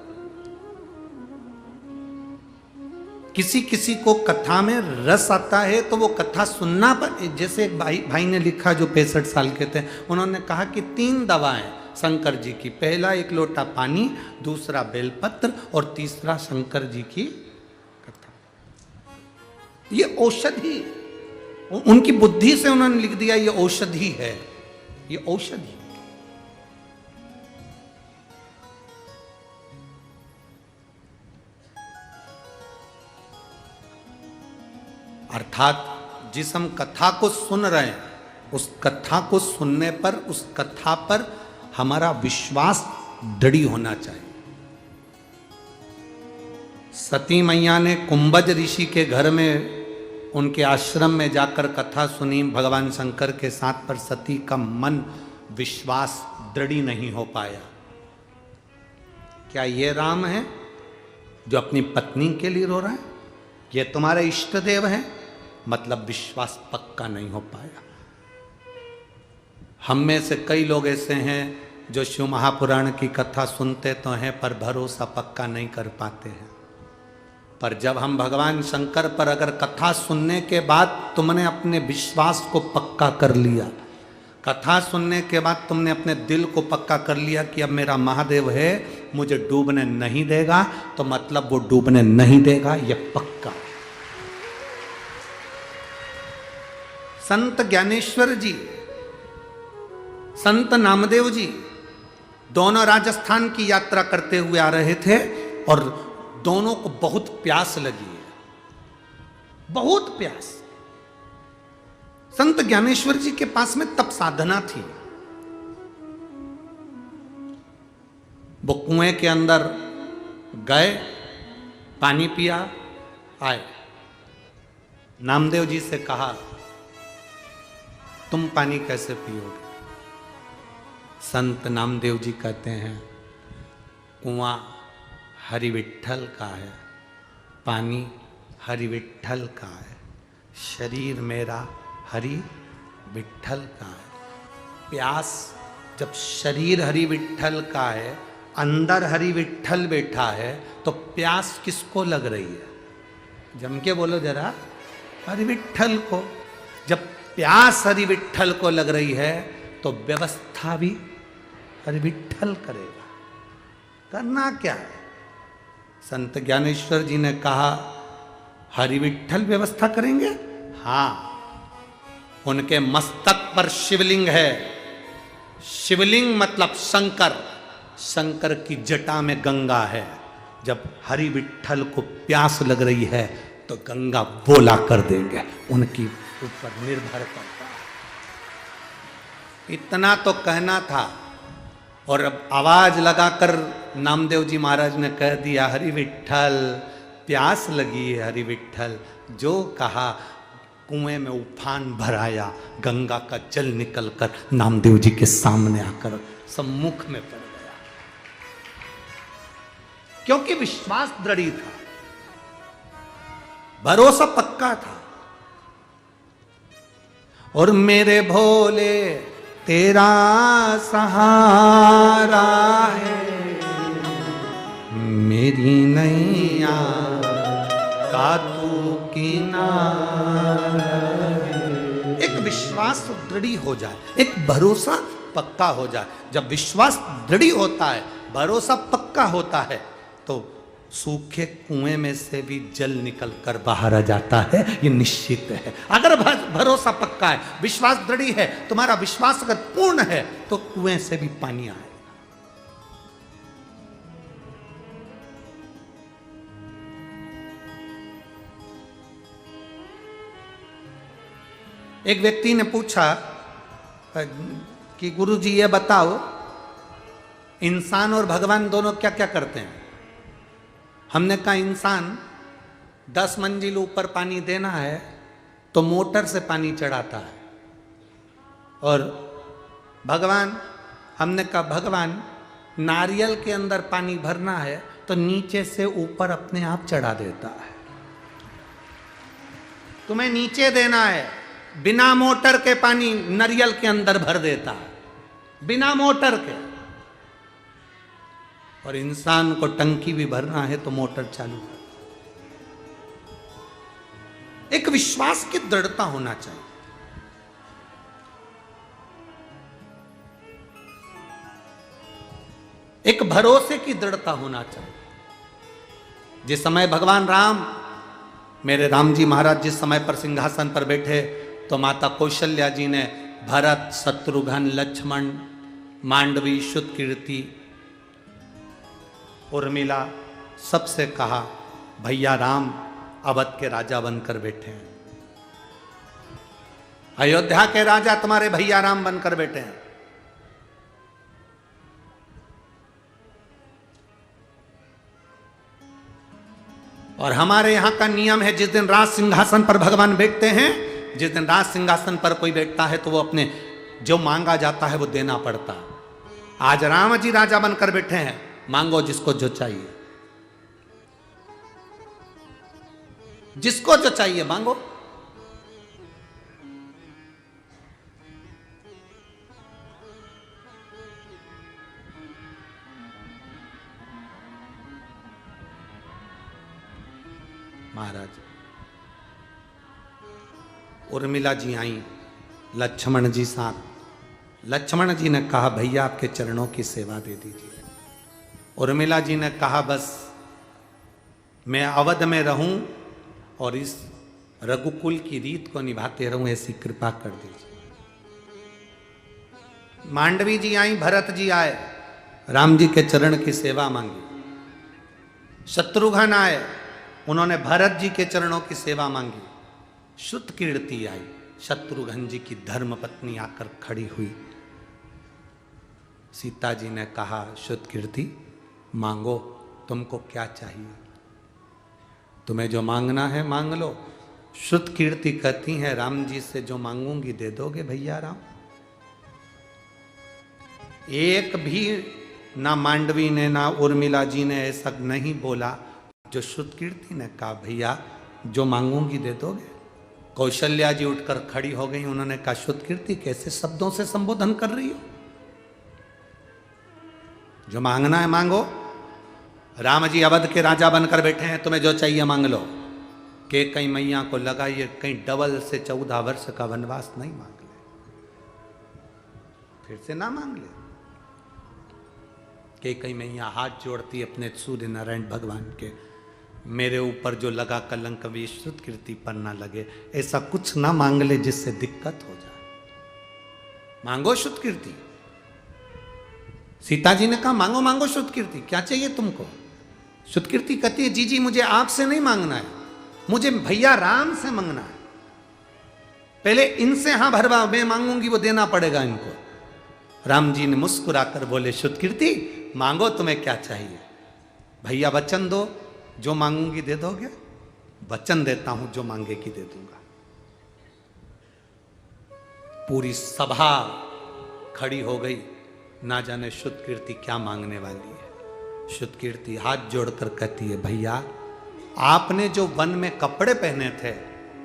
S1: किसी किसी को कथा में रस आता है तो वो कथा सुनना पर, जैसे एक भाई ने लिखा जो 65 साल के थे, उन्होंने कहा कि 3 दवाएं शंकर जी की, पहला 1 लोटा पानी, दूसरा बेलपत्र और तीसरा शंकर जी की कथा। ये औषधि, उनकी बुद्धि से उन्होंने लिख दिया ये औषधि है, ये औषधि। अर्थात जिस हम कथा को सुन रहे हैं उस कथा को सुनने पर, उस कथा पर हमारा विश्वास दृढ़ होना चाहिए। सती मैया ने कुंभज ऋषि के घर में, उनके आश्रम में जाकर कथा सुनी भगवान शंकर के साथ, पर सती का मन विश्वास दृढ़ नहीं हो पाया। क्या ये राम है जो अपनी पत्नी के लिए रो रहा है? ये तुम्हारे इष्ट देव हैं? मतलब विश्वास पक्का नहीं हो पाया। हम में से कई लोग ऐसे हैं जो शिव महापुराण की कथा सुनते तो हैं पर भरोसा पक्का नहीं कर पाते हैं। पर जब हम भगवान शंकर पर अगर कथा सुनने के बाद तुमने अपने विश्वास को पक्का कर लिया, कथा सुनने के बाद तुमने अपने दिल को पक्का कर लिया कि अब मेरा महादेव है, मुझे डूबने नहीं देगा, तो मतलब वो डूबने नहीं देगा, यह पक्का। संत ज्ञानेश्वर जी, संत नामदेव जी दोनों राजस्थान की यात्रा करते हुए आ रहे थे और दोनों को बहुत प्यास लगी है, बहुत प्यास। संत ज्ञानेश्वर जी के पास में तप साधना थी। वो कुएं के अंदर गए, पानी पिया, आए। नामदेव जी से कहा, तुम पानी कैसे पियोगे? संत नामदेव जी कहते हैं, कुआं हरि विठ्ठल का है, पानी हरि विठ्ठल का है, शरीर मेरा हरि विठ्ठल का है। प्यास जब शरीर हरि विठ्ठल का है, अंदर हरि विठ्ठल बैठा है, तो प्यास किसको लग रही है? जम के बोलो जरा, हरि विठ्ठल को। जब प्यास हरि विठ्ठल को लग रही है तो व्यवस्था भी हरि विठ्ठल करेगा। करना क्या है? संत ज्ञानेश्वर जी ने कहा, हरि विठ्ठल व्यवस्था करेंगे? हाँ। उनके मस्तक पर शिवलिंग है। शिवलिंग मतलब शंकर, शंकर की जटा में गंगा है। जब हरि विठ्ठल को प्यास लग रही है तो गंगा बोला कर देंगे, उनकी ऊपर निर्भर करता है। इतना तो कहना था और अब आवाज लगाकर नामदेव जी महाराज ने कह दिया, हरि विठ्ठल प्यास लगी है, हरि विठ्ठल। जो कहा, कुएं में उफान भराया, गंगा का जल निकलकर नामदेव जी के सामने आकर सम्मुख में पड़ गया, क्योंकि विश्वास दृढ़ था, भरोसा पक्का था। और मेरे भोले तेरा सहारा है, मेरी नैया का तू किनारा। एक विश्वास दृढ़ हो जाए, एक भरोसा पक्का हो जाए। जब विश्वास दृढ़ होता है, भरोसा पक्का होता है, तो सूखे कुएं में से भी जल निकलकर बाहर आ जाता है, ये निश्चित है। अगर भरोसा पक्का है, विश्वास दृढ़ है, तुम्हारा विश्वास अगर पूर्ण है, तो कुएं से भी पानी आएगा। एक व्यक्ति ने पूछा कि गुरुजी ये बताओ, इंसान और भगवान दोनों क्या क्या करते हैं? हमने कहा, इंसान 10 मंजिल ऊपर पानी देना है तो मोटर से पानी चढ़ाता है, और भगवान, हमने कहा भगवान नारियल के अंदर पानी भरना है तो नीचे से ऊपर अपने आप चढ़ा देता है। तुम्हें नीचे देना है, बिना मोटर के पानी नारियल के अंदर भर देता है, बिना मोटर के। और इंसान को टंकी भी भरना है तो मोटर चालू कर। एक विश्वास की दृढ़ता होना चाहिए। एक भरोसे की दृढ़ता होना चाहिए। जिस समय भगवान राम, मेरे राम जी महाराज जिस समय पर सिंहासन पर बैठे, तो माता कौशल्या जी ने भरत, शत्रुघ्न, लक्ष्मण, मांडवी, श्रुतकीर्ति, उर्मिला सबसे कहा, भैया राम अवध के राजा बनकर बैठे हैं। अयोध्या के राजा तुम्हारे भैया राम बनकर बैठे हैं। और हमारे यहां का नियम है, जिस दिन राज सिंहासन पर भगवान बैठते हैं, जिस दिन राज सिंहासन पर कोई बैठता है तो वो अपने जो मांगा जाता है वो देना पड़ता। आज राम जी राजा बनकर बैठे हैं, मांगो जिसको जो चाहिए, जिसको जो चाहिए मांगो। महाराज उर्मिला जी आई, लक्ष्मण जी साथ। लक्ष्मण जी ने कहा भैया आपके चरणों की सेवा दे दीजिए। उर्मिला जी ने कहा बस मैं अवध में रहूं और इस रघुकुल की रीत को निभाते रहूं, ऐसी कृपा कर दीजिए। मांडवी जी आई, भरत जी आए, राम जी के चरण की सेवा मांगी। शत्रुघ्न आए, उन्होंने भरत जी के चरणों की सेवा मांगी। श्रुतकीर्ति आई, शत्रुघ्न जी की धर्म पत्नी आकर खड़ी हुई। सीता जी ने कहा श्रुतकीर्ति मांगो, तुमको क्या चाहिए, तुम्हें जो मांगना है मांग लो। श्रुतकीर्ति कहती है राम जी से जो मांगूंगी दे दोगे भैया राम। एक भी ना मांडवी ने ना उर्मिला जी ने ऐसा नहीं बोला जो श्रुतकीर्ति ने कहा भैया जो मांगूंगी दे दोगे। कौशल्या जी उठकर खड़ी हो गई, उन्होंने कहा श्रुतकीर्ति कैसे शब्दों से संबोधन कर रही हो, जो मांगना है मांगो। राम जी अवध के राजा बनकर बैठे हैं, तुम्हें जो चाहिए मांग लो। के कई मैया को लगाइए, कहीं डबल से 14 वर्ष का वनवास नहीं मांग ले, फिर से ना मांग ले। के कई मैया हाथ जोड़ती अपने सूर्य नारायण भगवान के, मेरे ऊपर जो लगा कलंक भी श्रुतकीर्ति पर ना लगे। ऐसा कुछ ना मांग ले जिससे दिक्कत हो जाए, मांगो श्रुतकीर्ति। सीता जी ने कहा मांगो मांगो श्रुतकीर्ति, क्या चाहिए तुमको। श्रुतकीर्ति कहती है जी मुझे आपसे नहीं मांगना है, मुझे भैया राम से मांगना है। पहले इनसे हाँ भरवा, मैं मांगूंगी वो देना पड़ेगा इनको। राम जी ने मुस्कुराकर बोले श्रुतकीर्ति मांगो तुम्हें क्या चाहिए। भैया वचन दो, जो मांगूंगी दे दोगे। वचन देता हूं जो मांगेगी दे दूंगा। पूरी सभा खड़ी हो गई, ना जाने श्रुतकीर्ति क्या मांगने वाली है। श्रुतकीर्ति हाथ जोड़कर कहती है भैया आपने जो वन में कपड़े पहने थे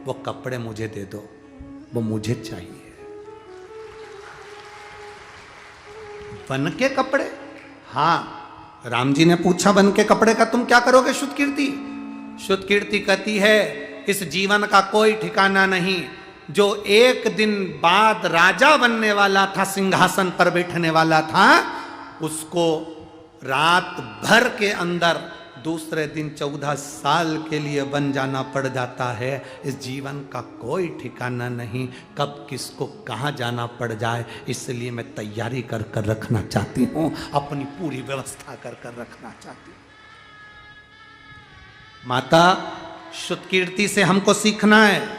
S1: वो कपड़े मुझे दे दो, वो मुझे चाहिए। वन के कपड़े? हाँ। राम जी ने पूछा वन के कपड़े का तुम क्या करोगे श्रुतकीर्ति। श्रुतकीर्ति कहती है इस जीवन का कोई ठिकाना नहीं। जो एक दिन बाद राजा बनने वाला था, सिंहासन पर बैठने वाला था, उसको रात भर के अंदर दूसरे दिन 14 साल के लिए बन जाना पड़ जाता है। इस जीवन का कोई ठिकाना नहीं, कब किसको कहाँ जाना पड़ जाए। इसलिए मैं तैयारी कर कर रखना चाहती हूँ, अपनी पूरी व्यवस्था कर कर रखना चाहती हूँ। माता श्रुतकीर्ति से हमको सीखना है।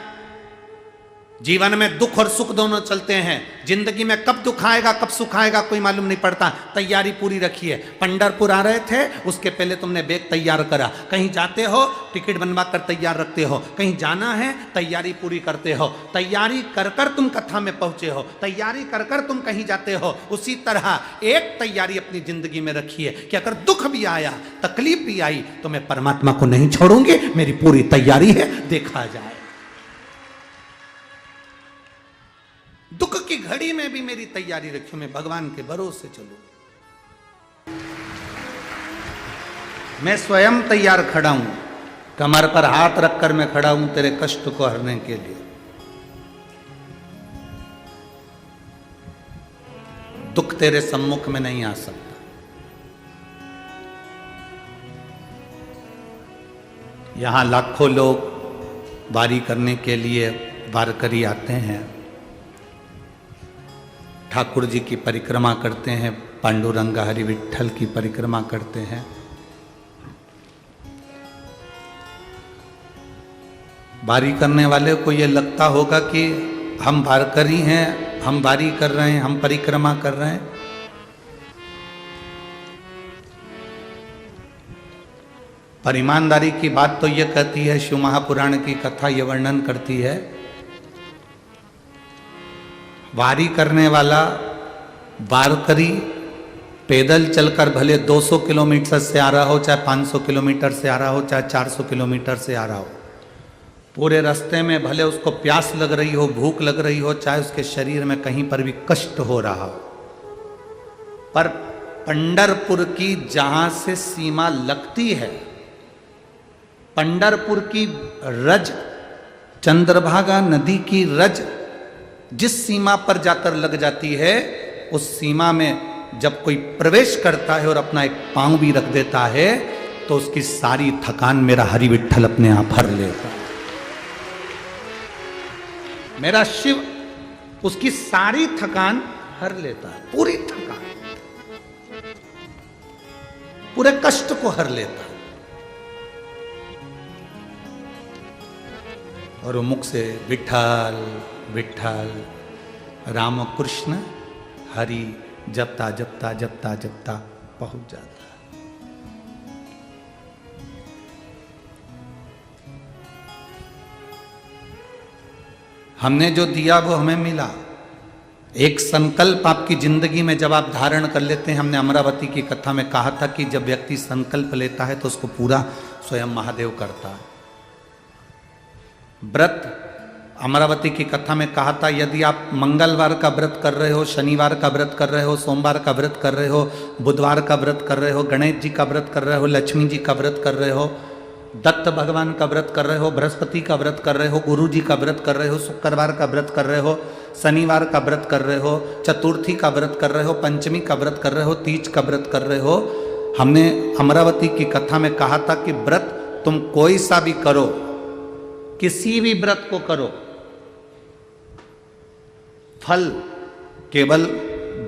S1: जीवन में दुख और सुख दोनों चलते हैं। जिंदगी में कब दुख आएगा कब सुख आएगा कोई मालूम नहीं पड़ता। तैयारी पूरी रखिए। पंढरपुर आ रहे थे, उसके पहले तुमने बैग तैयार करा। कहीं जाते हो टिकट बनवा कर तैयार रखते हो, कहीं जाना है तैयारी पूरी करते हो। तैयारी कर कर तुम कथा में पहुंचे हो, तैयारी कर कर तुम कहीं जाते हो। उसी तरह एक तैयारी अपनी जिंदगी में रखिए कि अगर दुख भी आया, तकलीफ भी आई, तो मैं परमात्मा को नहीं छोड़ूंगी, मेरी पूरी तैयारी है, देखा जाए। दुख की घड़ी में भी मेरी तैयारी रखी, मैं भगवान के भरोसे चलूं। मैं स्वयं तैयार खड़ा हूं, कमर पर हाथ रखकर मैं खड़ा हूं तेरे कष्ट को हरने के लिए। दुख तेरे सम्मुख में नहीं आ सकता। यहां लाखों लोग वारी करने के लिए वारकरी आते हैं, ठाकुर जी की परिक्रमा करते हैं, पांडुरंग हरि विठल की परिक्रमा करते हैं। वारी करने वाले को यह लगता होगा कि हम वारकरी हैं, हम वारी कर रहे हैं, हम परिक्रमा कर रहे हैं। पर ईमानदारी की बात तो यह कहती है, शिव महापुराण की कथा यह वर्णन करती है, वारी करने वाला वारकरी पैदल चलकर भले 200 किलोमीटर से आ रहा हो, चाहे 500 किलोमीटर से आ रहा हो, चाहे 400 किलोमीटर से आ रहा हो, पूरे रास्ते में भले उसको प्यास लग रही हो, भूख लग रही हो, चाहे उसके शरीर में कहीं पर भी कष्ट हो रहा हो, पर पंढरपुर की जहां से सीमा लगती है, पंढरपुर की रज, चंद्रभागा नदी की रज जिस सीमा पर जाकर लग जाती है, उस सीमा में जब कोई प्रवेश करता है और अपना एक पांव भी रख देता है, तो उसकी सारी थकान मेरा हरि विठ्ठल अपने आप भर लेता है। मेरा शिव उसकी सारी थकान हर लेता है, पूरी थकान, पूरे कष्ट को हर लेता है। और वो मुख से विठ्ठल विठ्ठल राम कृष्ण हरि जपता जपता जपता जपता पहुंच जाता है। हमने जो दिया वो हमें मिला। एक संकल्प आपकी जिंदगी में जब आप धारण कर लेते हैं, हमने अमरावती की कथा में कहा था कि जब व्यक्ति संकल्प लेता है तो उसको पूरा स्वयं महादेव करता है। व्रत अमरावती की कथा में कहा था, यदि आप मंगलवार का व्रत कर रहे हो, शनिवार का व्रत कर रहे हो, सोमवार का व्रत कर रहे हो, बुधवार का व्रत कर रहे हो, गणेश जी का व्रत कर रहे हो, लक्ष्मी जी का व्रत कर रहे हो, दत्त भगवान का व्रत कर रहे हो, बृहस्पति का व्रत कर रहे हो, गुरु जी का व्रत कर रहे हो, शुक्रवार का व्रत कर रहे हो, शनिवार का व्रत कर रहे हो, चतुर्थी का व्रत कर रहे हो, पंचमी का व्रत कर रहे हो, तीज का व्रत कर रहे हो। हमने अमरावती की कथा में कहा था कि व्रत तुम कोई सा भी करो, किसी भी व्रत को करो, फल केवल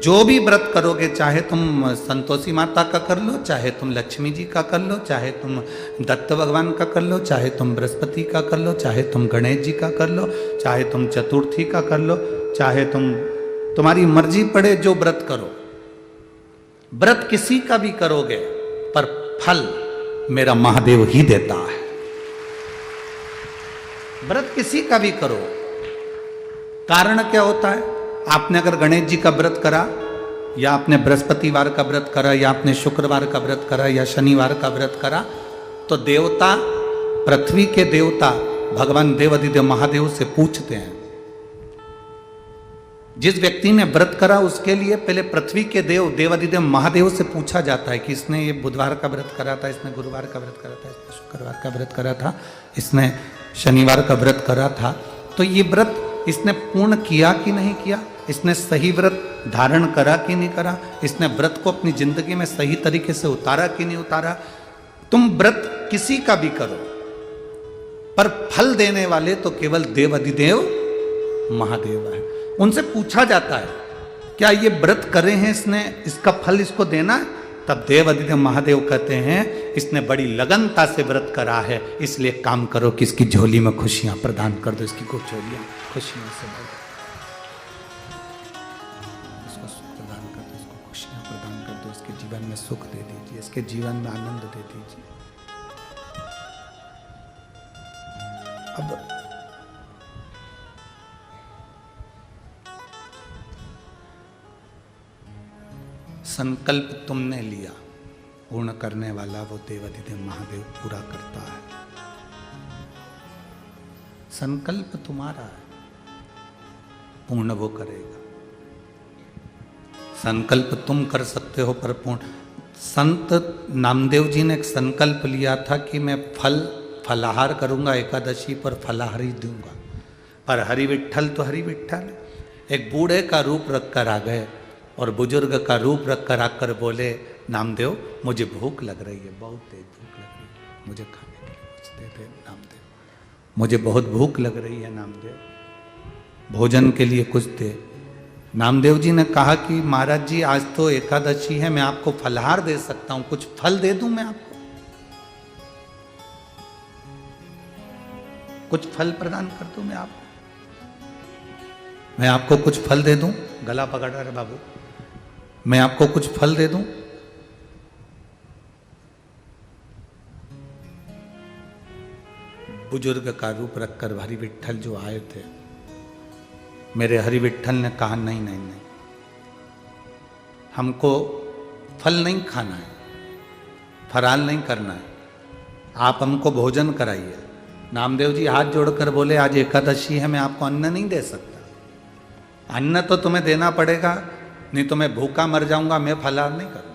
S1: जो भी व्रत करोगे, चाहे तुम संतोषी माता का कर लो, चाहे तुम लक्ष्मी जी का कर लो, चाहे तुम दत्त भगवान का कर लो, चाहे तुम बृहस्पति का कर लो, चाहे तुम गणेश जी का कर लो, चाहे तुम चतुर्थी का कर लो, चाहे तुम्हारी मर्जी पड़े जो व्रत करो। व्रत किसी का भी करोगे, पर फल मेरा महादेव ही देता है। व्रत किसी का भी करो, कारण क्या होता है? आपने अगर गणेश जी का व्रत करा, या आपने बृहस्पतिवार का व्रत करा, या आपने शुक्रवार का व्रत करा, या शनिवार का व्रत करा, तो देवता, पृथ्वी के देवता भगवान देवाधिदेव महादेव से पूछते हैं। जिस व्यक्ति ने व्रत करा उसके लिए पहले पृथ्वी के देव देवाधिदेव महादेव से पूछा जाता है कि इसने ये बुधवार का व्रत करा था, इसने गुरुवार का व्रत करा था, इसने शुक्रवार का व्रत करा था, इसने शनिवार का व्रत करा था, तो ये व्रत इसने पूर्ण किया कि नहीं किया, इसने सही व्रत धारण करा कि नहीं करा, इसने व्रत को अपनी जिंदगी में सही तरीके से उतारा कि नहीं उतारा। तुम व्रत किसी का भी करो, पर फल देने वाले तो केवल देवाधिदेव महादेव है। उनसे पूछा जाता है क्या ये व्रत करे हैं इसने, इसका फल इसको देना है? तब देवाधिदेव महादेव कहते हैं इसने बड़ी लगनता से व्रत करा है, इसलिए काम करो कि इसकी झोली में खुशियां प्रदान कर दो, इसकी झोलियां खुशियों से भर दो, इसको सुख प्रदान कर दो, इसको खुशियां प्रदान कर दो, इसके जीवन में सुख दे दीजिए, इसके जीवन में आनंद दे दीजिए। अब संकल्प तुमने लिया, पूर्ण करने वाला वो देवाधिदेव महादेव पूरा करता है। संकल्प तुम्हारा है, पूर्ण वो करेगा। संकल्प तुम कर सकते हो पर पूर्ण। संत नामदेव जी ने एक संकल्प लिया था कि मैं फलाहार करूंगा, एकादशी पर फलाहारी दूंगा, पर हरि विठ्ठल तो हरि विठ्ठल। एक बूढ़े का रूप रखकर आ गए और बुजुर्ग का रूप रखकर आकर बोले, नामदेव मुझे भूख लग रही है, बहुत तेज भूख लग रही है, मुझे खाने के लिए कुछ दे दे नामदेव, मुझे बहुत भूख लग रही है नामदेव, भोजन के लिए कुछ दे। नामदेव जी ने कहा कि महाराज जी आज तो एकादशी है, मैं आपको फलाहार दे सकता हूं, कुछ फल दे दूं मैं आपको, कुछ फल प्रदान कर दूं मैं आपको। मैं आपको कुछ फल दे दूं? गला पकड़ रहे बाबू, मैं आपको कुछ फल दे दूं? बुजुर्ग का रूप रखकर हरि विट्ठल जो आए थे, मेरे हरि विट्ठल ने कहा नहीं नहीं नहीं, हमको फल नहीं खाना है, फराल नहीं करना है, आप हमको भोजन कराइए। नामदेव जी हाथ जोड़कर बोले आज एकादशी है, मैं आपको अन्न नहीं दे सकता। अन्न तो तुम्हें देना पड़ेगा, नहीं तो मैं भूखा मर जाऊंगा, मैं फलाहार नहीं करूंगा।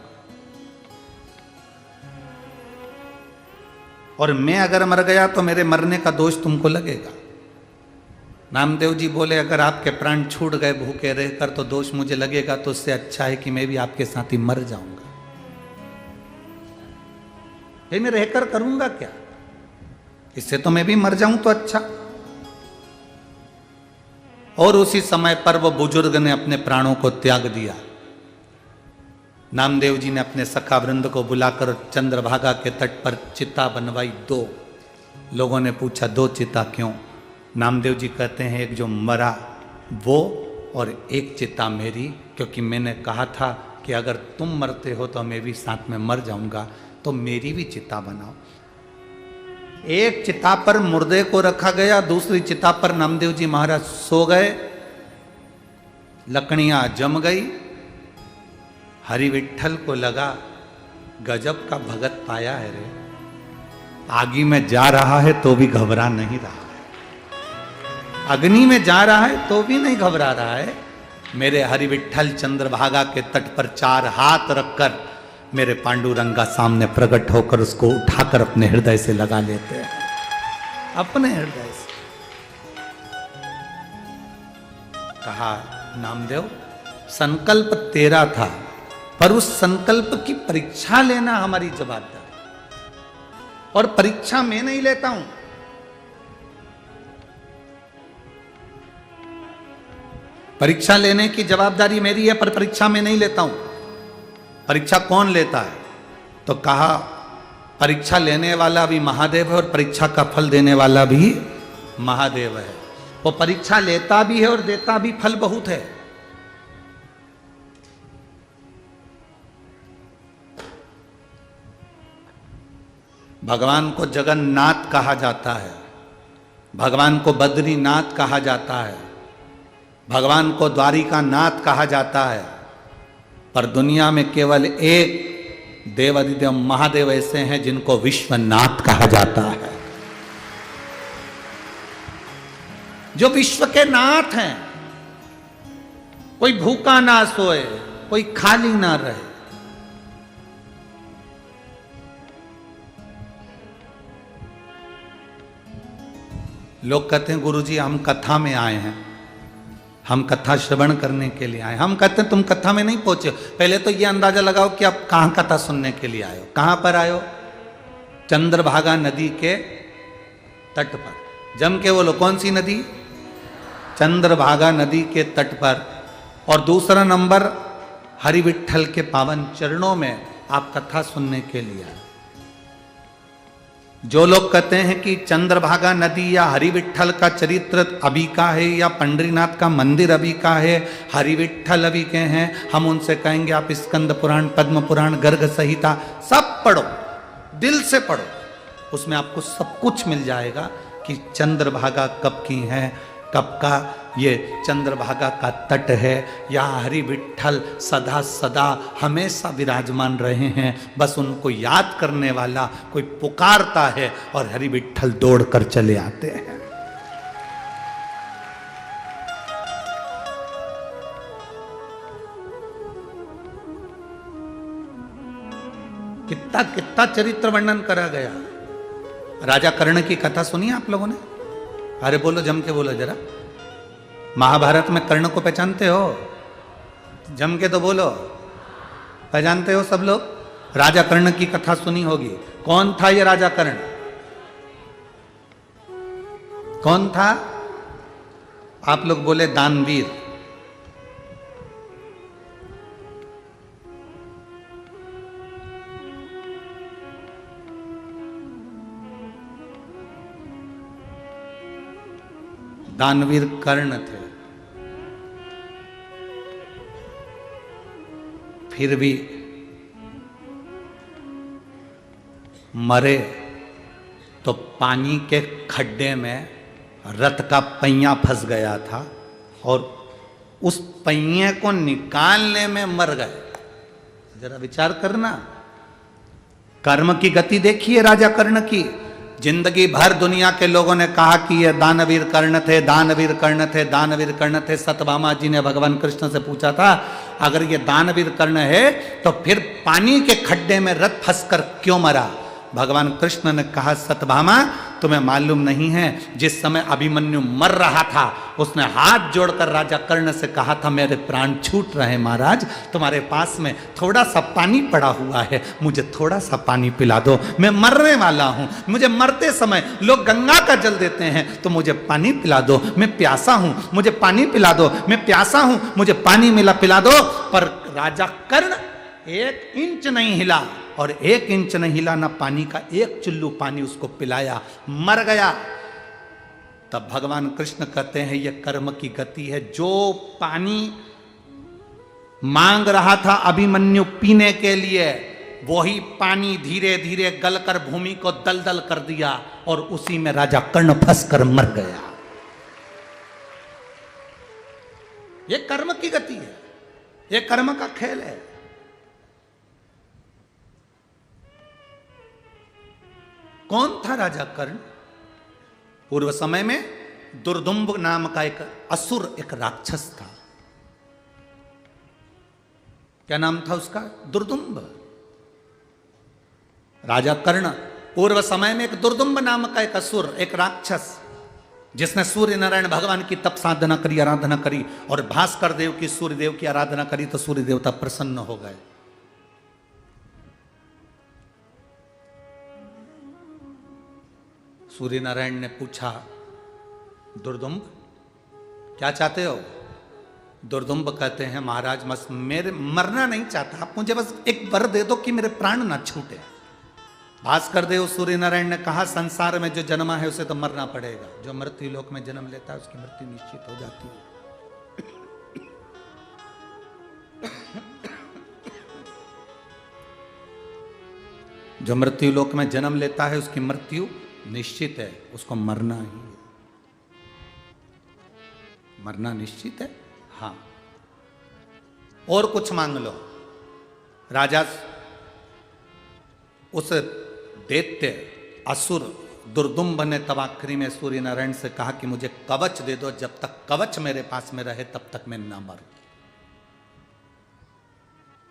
S1: और मैं अगर मर गया तो मेरे मरने का दोष तुमको लगेगा। नामदेव जी बोले अगर आपके प्राण छूट गए भूखे रहकर तो दोष मुझे लगेगा, तो उससे अच्छा है कि मैं भी आपके साथ ही मर जाऊंगा। ये मैं रहकर करूंगा क्या, इससे तो मैं भी मर जाऊं तो अच्छा। और उसी समय पर वो बुजुर्ग ने अपने प्राणों को त्याग दिया। नामदेव जी ने अपने सखा वृंद को बुलाकर चंद्रभागा के तट पर चिता बनवाई 2। लोगों ने पूछा 2 चिता क्यों? नामदेव जी कहते हैं एक जो मरा वो और एक चिता मेरी, क्योंकि मैंने कहा था कि अगर तुम मरते हो तो मैं भी साथ में मर जाऊंगा, तो मेरी भी चिता बनाओ। एक चिता पर मुर्दे को रखा गया, दूसरी चिता पर नामदेव जी महाराज सो गए। लकड़ियां जम गई। हरि विट्ठल को लगा गजब का भगत पाया है रे, आगी में जा रहा है तो भी घबरा नहीं रहा है, अग्नि में जा रहा है तो भी नहीं घबरा रहा है। मेरे हरि विट्ठल चंद्रभागा के तट पर 4 हाथ रखकर मेरे पांडुरंगा सामने प्रकट होकर उसको उठाकर अपने हृदय से लगा लेते हैं, अपने हृदय से। कहा नामदेव संकल्प तेरा था, पर उस संकल्प की परीक्षा लेना हमारी जवाबदारी, और परीक्षा मैं नहीं लेता हूं। परीक्षा लेने की जवाबदारी मेरी है, पर परीक्षा मैं नहीं लेता हूं। परीक्षा कौन लेता है? तो कहा परीक्षा लेने वाला भी महादेव है और परीक्षा का फल देने वाला भी महादेव है। वो परीक्षा लेता भी है और देता भी, फल बहुत है। भगवान को जगन्नाथ कहा जाता है, भगवान को बद्रीनाथ कहा जाता है, भगवान को द्वारिका नाथ कहा जाता है, पर दुनिया में केवल एक देवादिदेव महादेव ऐसे हैं जिनको विश्वनाथ कहा जाता है, जो विश्व के नाथ हैं। कोई भूखा ना सोए, कोई खाली ना रहे। लोग कहते हैं गुरुजी हम कथा में आए हैं, हम कथा श्रवण करने के लिए आए। हम कहते हैं तुम कथा में नहीं पहुंचे, पहले तो ये अंदाजा लगाओ कि आप कहां कथा सुनने के लिए आए हो। कहां पर आए हो? चंद्रभागा नदी के तट पर। जम के बोलो कौन सी नदी? चंद्रभागा नदी के तट पर। और दूसरा नंबर हरि विट्ठल के पावन चरणों में आप कथा सुनने के लिए आए। जो लोग कहते हैं कि चंद्रभागा नदी या हरि विट्ठल का चरित्र अभी का है या पंडरीनाथ का मंदिर अभी का है, हरि विट्ठल अभी के हैं, हम उनसे कहेंगे आप स्कंद पुराण, पद्म पुराण, गर्ग संहिता सब पढ़ो, दिल से पढ़ो, उसमें आपको सब कुछ मिल जाएगा कि चंद्रभागा कब की है, कब का ये चंद्रभागा का तट है। यहाँ हरि विट्ठल सदा सदा हमेशा विराजमान रहे हैं। बस उनको याद करने वाला कोई पुकारता है और हरि विट्ठल दौड़कर चले आते हैं। कितना कितना चरित्र वर्णन करा गया। राजा कर्ण की कथा सुनी आप लोगों ने? अरे बोलो, जम के बोलो जरा। महाभारत में कर्ण को पहचानते हो? जम के तो बोलो, पहचानते हो सब लोग? राजा कर्ण की कथा सुनी होगी। कौन था ये राजा कर्ण? कौन था? आप लोग बोले दानवीर। दानवीर कर्ण थे। फिर भी मरे तो पानी के खड्डे में रथ का पहिया फंस गया था और उस पहिए को निकालने में मर गए। जरा विचार करना, कर्म की गति देखिए राजा कर्ण की। जिंदगी भर दुनिया के लोगों ने कहा कि ये दानवीर कर्ण थे, दानवीर कर्ण थे, दानवीर कर्ण थे। सत्यभामा जी ने भगवान कृष्ण से पूछा था, अगर ये दानवीर कर्ण है तो फिर पानी के खड्डे में रथ फंसकर क्यों मरा? भगवान कृष्ण ने कहा, सत्यभामा तुम्हें मालूम नहीं है, जिस समय अभिमन्यु मर रहा था उसने हाथ जोड़कर राजा कर्ण से कहा था, मेरे प्राण छूट रहे महाराज, तुम्हारे पास में थोड़ा सा पानी पड़ा हुआ है, मुझे थोड़ा सा पानी पिला दो, मैं मरने वाला हूं। मुझे मरते समय लोग गंगा का जल देते हैं, तो मुझे पानी पिला दो, मैं प्यासा हूं, मुझे पानी पिला दो, मैं प्यासा हूं, मुझे पानी पिला दो। पर राजा कर्ण 1 इंच नहीं हिला, और 1 इंच नहीं हिला, ना पानी का 1 चुल्लू पानी उसको पिलाया, मर गया। तब भगवान कृष्ण कहते हैं, यह कर्म की गति है। जो पानी मांग रहा था अभिमन्यु पीने के लिए, वही पानी धीरे धीरे गलकर भूमि को दलदल कर दिया और उसी में राजा कर्ण फंसकर मर गया। यह कर्म की गति है, यह कर्म का खेल है। कौन था राजा कर्ण? पूर्व समय में दुर्दुम्ब नाम का एक असुर, एक राक्षस था। क्या नाम था उसका? दुर्दुम्ब। राजा कर्ण पूर्व समय में एक दुर्दुम्ब नाम का एक असुर, एक राक्षस, जिसने सूर्य नारायण भगवान की तप साधना करी, आराधना करी, और भास्कर देव की, सूर्य देव की आराधना करी तो सूर्य देवता प्रसन्न हो गए। सूर्य नारायण ने पूछा, दुर्दुम्ब क्या चाहते हो? दुर्दुम्ब कहते हैं, महाराज बस मेरे मरना नहीं चाहता, आप मुझे बस एक वर दे दो कि मेरे प्राण ना छूटे। भास्कर देव सूर्य नारायण ने कहा, संसार में जो जन्मा है उसे तो मरना पड़ेगा, जो मृत्यु लोक में जन्म लेता है उसकी मृत्यु निश्चित हो जाती है। जो मृत्यु लोक में जन्म लेता है उसकी मृत्यु निश्चित है, उसको मरना ही है। मरना निश्चित है, हाँ। और कुछ मांग लो। राजा उस दैत्य असुर दुर्दुम्ब ने तब आखिरी में सूर्य नारायण से कहा कि मुझे कवच दे दो, जब तक कवच मेरे पास में रहे तब तक मैं ना मरूं।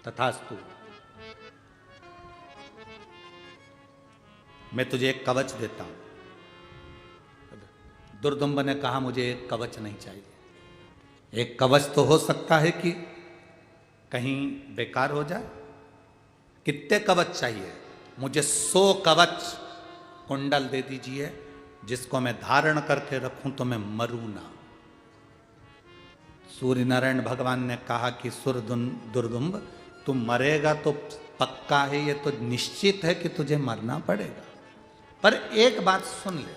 S1: तथास्तु, मैं तुझे एक कवच देता हूं। दुर्दुम्ब ने कहा, मुझे एक कवच नहीं चाहिए। एक कवच तो हो सकता है कि कहीं बेकार हो जाए। कितने कवच चाहिए? मुझे 100 कवच कुंडल दे दीजिए, जिसको मैं धारण करके रखूं तो मैं मरूं ना। सूर्य नारायण भगवान ने कहा कि दुर्दुम्ब, तू मरेगा तो पक्का है, ये तो निश्चित है कि तुझे मरना पड़ेगा। पर एक बात सुन ले,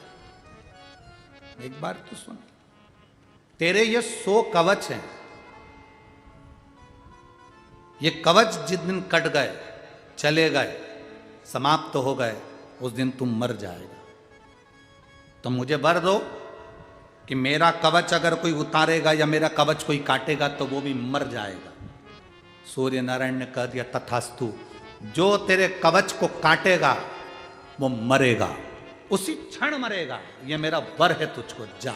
S1: एक बार तो सुन, तेरे ये 100 कवच हैं, ये कवच जिस दिन कट गए, चले गए, समाप्त हो गए, उस दिन तुम मर जाएगा। तो मुझे वर दो कि मेरा कवच अगर कोई उतारेगा या मेरा कवच कोई काटेगा तो वो भी मर जाएगा। सूर्य नारायण ने कह दिया, तथास्तु, जो तेरे कवच को काटेगा वो मरेगा, उसी क्षण मरेगा। ये मेरा वर है तुझको, जा।